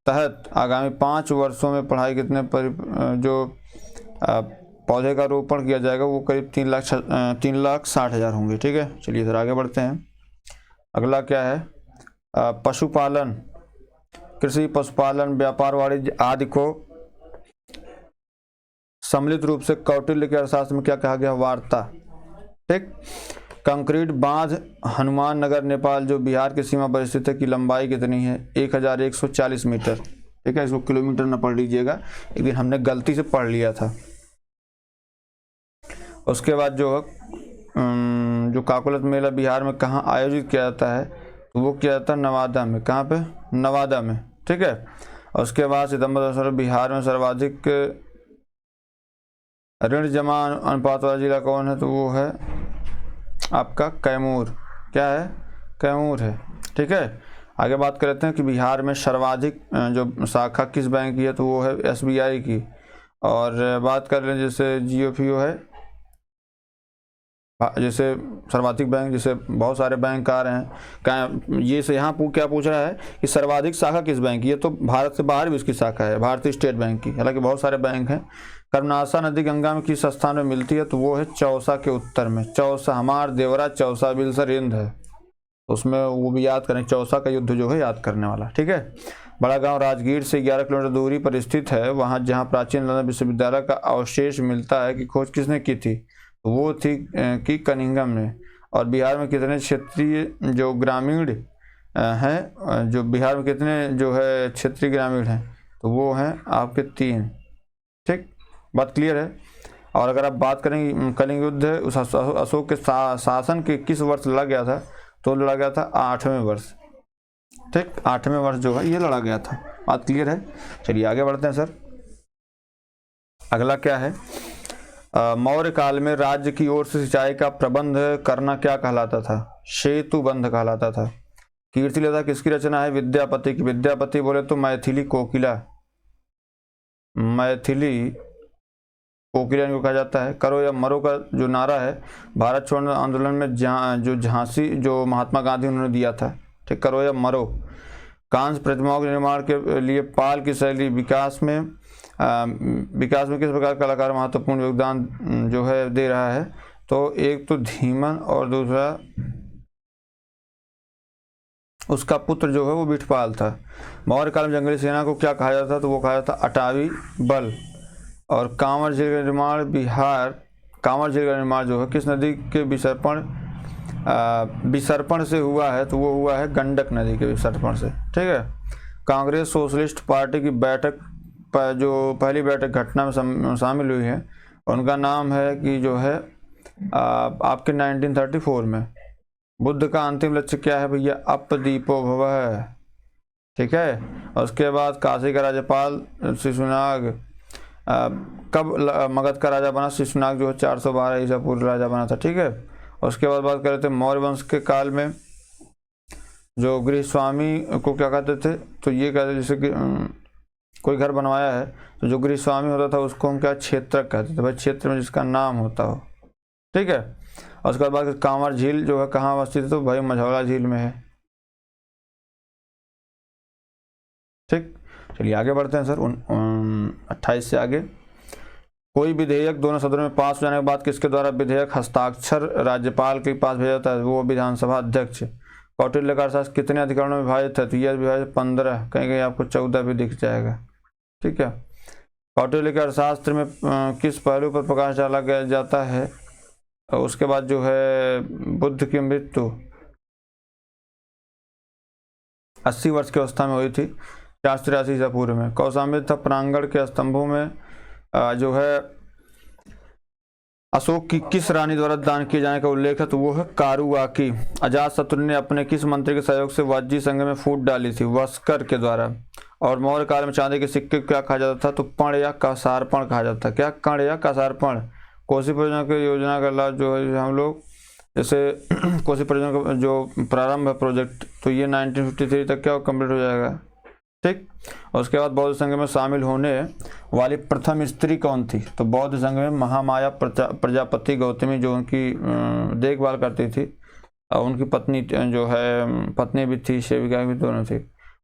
तहत आगामी 5 वर्षों में पढ़ाई कितने जो पौधे का रोपण किया जाएगा वो करीब 3,60,000 होंगे। ठीक है, चलिए सर आगे बढ़ते हैं। अगला क्या है? पशुपालन, कृषि, पशुपालन, व्यापार, वाणिज्य आदि को सम्मिलित रूप से कौटिल्य के अर्थशास्त्र में क्या कहा गया? वार्ता। ठीक, कंक्रीट बांध हनुमान नगर नेपाल जो बिहार की सीमा पर स्थित है की लंबाई कितनी है? 1140 मीटर। ठीक है, इसको किलोमीटर न पढ़ लीजिएगा, एक दिन हमने गलती से पढ़ लिया था। उसके बाद जो काकोलत मेला बिहार में कहाँ आयोजित किया जाता है? तो वो किया जाता है नवादा में। कहाँ पे? नवादा में। ठीक है। उसके बाद सितंबर बिहार में सर्वाधिक ऋण जमा अनुपात वाला जिला कौन है? तो वो है आपका कैमूर। क्या है? कैमूर है। ठीक है। आगे बात करते हैं कि बिहार में सर्वाधिक जो शाखा किस बैंक की है? तो वो है SBI की। और बात कर लें जैसे GFO है, जैसे सर्वाधिक बैंक, जैसे बहुत सारे बैंक आ रहे हैं, ये से यहाँ क्या पूछ रहा है कि सर्वाधिक शाखा किस बैंक की है? तो भारत से बाहर भी उसकी शाखा है, भारतीय स्टेट बैंक की। हालांकि बहुत सारे बैंक हैं। कर्मनाशा नदी गंगा में किस स्थान में मिलती है? तो वो है चौसा के उत्तर में। चौसा, हमार देवरा चौसा बिलसर इंद है, उसमें वो भी याद करें, चौसा का युद्ध जो है याद करने वाला। ठीक है। बड़ा गांव राजगीर से 11 किलोमीटर दूरी पर स्थित है। वहाँ जहाँ प्राचीन नालंदा विश्वविद्यालय का अवशेष मिलता है, कि खोज किसने की थी? वो थी कि कनिंघम ने। और बिहार में कितने क्षेत्रीय जो ग्रामीण हैं, जो बिहार में कितने जो है क्षेत्रीय ग्रामीण हैं? तो वो हैं आपके 3। ठीक, बात क्लियर है। और अगर आप बात करें कलिंग युद्ध है उस अशोक के शासन के किस वर्ष लड़ा गया था? तो लड़ा गया था 8वें वर्ष। ठीक, 8वें वर्ष जो है ये लड़ा गया था। बात क्लियर है। चलिए आगे बढ़ते हैं सर। अगला क्या है? मौर्य काल में राज्य की ओर से सिंचाई का प्रबंध करना क्या कहलाता था? सेतु बंध कहलाता था। कीर्तिलेखा किसकी रचना है? विद्यापति की। विद्यापति बोले तो मैथिली कोकिला, मैथिली कोकिला इनको कहा जाता है। करो या मरो का जो नारा है भारत छोड़ो आंदोलन में जो झांसी जो महात्मा गांधी उन्होंने दिया था। ठीक, करो या मरो। कांस्य प्रतिमाओं के निर्माण के लिए पाल की शैली विकास में किस प्रकार कलाकार महत्वपूर्ण योगदान जो है दे रहा है? तो एक तो धीमन और दूसरा उसका पुत्र जो है वो बिठपाल था। मौर्य काल में जंगली सेना को क्या कहा जाता था? तो वो कहा जाता अटावी बल। और कांवर झील का निर्माण जो है किस नदी के विसर्पण से हुआ है? तो वो हुआ है गंडक नदी के विसर्पण से। ठीक है। कांग्रेस सोशलिस्ट पार्टी की बैठक जो पहली बैठक घटना में शामिल हुई है, उनका नाम है कि जो है आपके 1934 में। बुद्ध का अंतिम लक्ष्य क्या है भैया? अपदीपो भवः। ठीक है। और उसके बाद काशी का राज्यपाल शिशुनाग कब मगध का राजा बना? शिशुनाग जो है 412 ईसा पूर्व राजा बना था। ठीक है। और उसके बाद बात करते हैं मौर्य वंश के काल में जो गृहस्वामी को क्या कहते थे? तो ये कहते जैसे कि कोई घर बनवाया है तो जो गृहस्वामी होता था उसको हम क्या क्षेत्रक कहते थे? भाई क्षेत्र में जिसका नाम होता हो। ठीक है। और उसके बाद कांवर झील जो है कहाँ अवस्थित है? तो भाई मझौला झील में है। ठीक, चलिए आगे बढ़ते हैं सर। 28 से आगे। कोई विधेयक दोनों सदनों में पास हो जाने के बाद किसके द्वारा विधेयक हस्ताक्षर राज्यपाल के पास भेजा जाता है? वो विधानसभा अध्यक्ष। कौटिल्य का अर्थशास्त्र कितने अधिकरणों में विभाजित है? तो यह विभाजित 15, कहीं कहीं आपको 14 भी दिख जाएगा। ठीक है। कौटिल्य के अर्थशास्त्र में किस पहलू पर प्रकाश डाला जाता है? उसके बाद जो है बुद्ध की मृत्यु 80 वर्ष की अवस्था में हुई थी, 483 ईसा पूर्व में। कौशाम्बी था प्रांगण के स्तंभों में जो है अशोक की किस रानी द्वारा दान किए जाने का उल्लेख है? तो वो है कारुवाकी। अजातशत्रु ने अपने किस मंत्री के सहयोग से वाजी संघ में फूट डाली थी? वस्कर के द्वारा। और मौर्य काल में चांदी के सिक्के क्या कहा जाता था? तो पण या कसारपण कहा जाता है। क्या? कण या कसारपण। कोसी परियोजना की योजना का लाभ जो है हम लोग जैसे कोसी परियोजना का जो प्रारंभ है प्रोजेक्ट, तो ये 1953 तक क्या कंप्लीट हो जाएगा। ठीक। और उसके बाद बौद्ध संघ में शामिल होने वाली प्रथम स्त्री कौन थी? तो बौद्ध संघ में महामाया प्रजापति गौतमी जो उनकी देखभाल करती थी, और उनकी पत्नी जो है पत्नी भी थी, सेविका भी दोनों थी।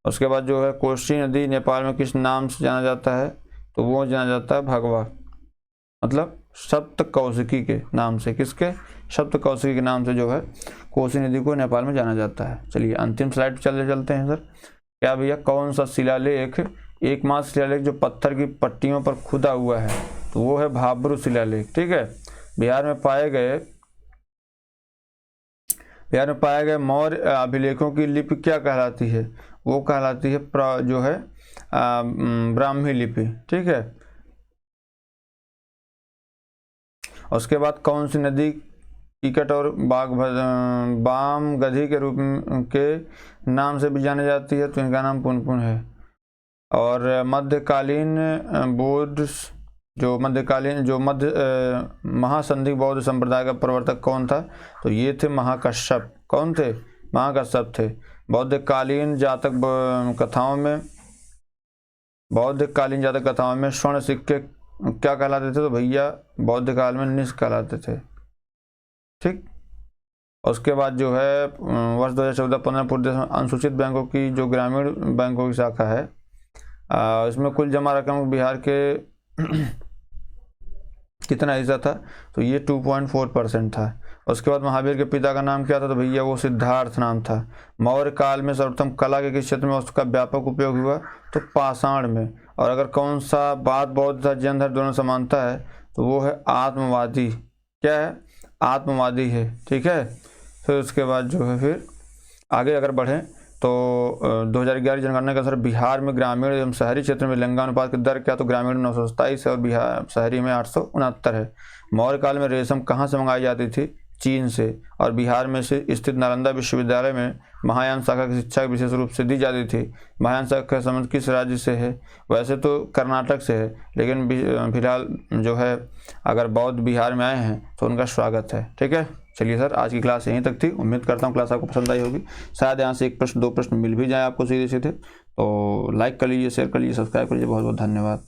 उसके बाद जो है कोसी नदी नेपाल में किस नाम से जाना जाता है? तो वो जाना जाता है भगवा, मतलब सप्तकौशिकी के नाम से। किसके? सप्तकौशिकी के नाम से जो है कोसी नदी को नेपाल में जाना जाता है। चलिए अंतिम स्लाइड चलते हैं सर। क्या भैया? कौन सा शिलालेख एकमात्र शिलालेख जो पत्थर की पट्टियों पर खुदा हुआ है? तो वो है भाब्रू शिलालेख। ठीक है। बिहार में पाए गए बिहार में पाए गए मौर्य अभिलेखों की लिपि क्या कहलाती है? वो कहलाती है जो है ब्राह्मी लिपि। ठीक है। उसके बाद कौन सी नदी कीकट और बाम गधी के रूप के नाम से भी जानी जाती है? तो इनका नाम पुनपुन है। और मध्यकालीन बौद्ध जो मध्य महासंधि बौद्ध संप्रदाय का प्रवर्तक कौन था? तो ये थे महाकश्यप। कौन थे? महाकश्यप थे। बौद्धकालीन जातक कथाओं में स्वर्ण सिक्के क्या कहलाते थे? तो भैया बौद्ध काल में निष्क कहलाते थे। ठीक। उसके बाद जो है वर्ष 2014-15 पूरे देश में अनुसूचित बैंकों की जो ग्रामीण बैंकों की शाखा है, इसमें कुल जमा रकम बिहार के कितना हिस्सा था? तो ये 2.4% था। उसके बाद महावीर के पिता का नाम क्या था? तो भैया वो सिद्धार्थ नाम था। मौर्य काल में सर्वप्रथम कला के किस क्षेत्र में उसका व्यापक उपयोग हुआ? तो पाषाण में। और अगर कौन सा बात बौद्ध तथा जैन धर्म दोनों समानता है? तो वो है आत्मवादी। क्या है? आत्मवादी है। ठीक है। फिर उसके बाद जो है फिर आगे अगर बढ़ें तो 2011 जनगणना के अनुसार बिहार में ग्रामीण एवं शहरी क्षेत्र में लिंगानुपात की दर क्या? तो ग्रामीण 927 है और बिहार शहरी में 869 है। मौर्य काल में रेशम कहाँ से मंगाई जाती थी? चीन से। और बिहार में से स्थित नालंदा विश्वविद्यालय में महायान शाखा की शिक्षा विशेष रूप से दी जाती थी। महायान शाखा का संबंध किस राज्य से है? वैसे तो कर्नाटक से है, लेकिन फिलहाल जो है अगर बौद्ध बिहार में आए हैं तो उनका स्वागत है। ठीक है। चलिए सर, आज की क्लास यहीं तक थी। उम्मीद करता हूँ क्लास आपको पसंद आई होगी। शायद यहाँ से 1 प्रश्न 2 प्रश्न मिल भी जाए आपको सीधे सीधे। तो लाइक कर लीजिए, शेयर कर लीजिए, सब्सक्राइब कर लीजिए। बहुत बहुत धन्यवाद।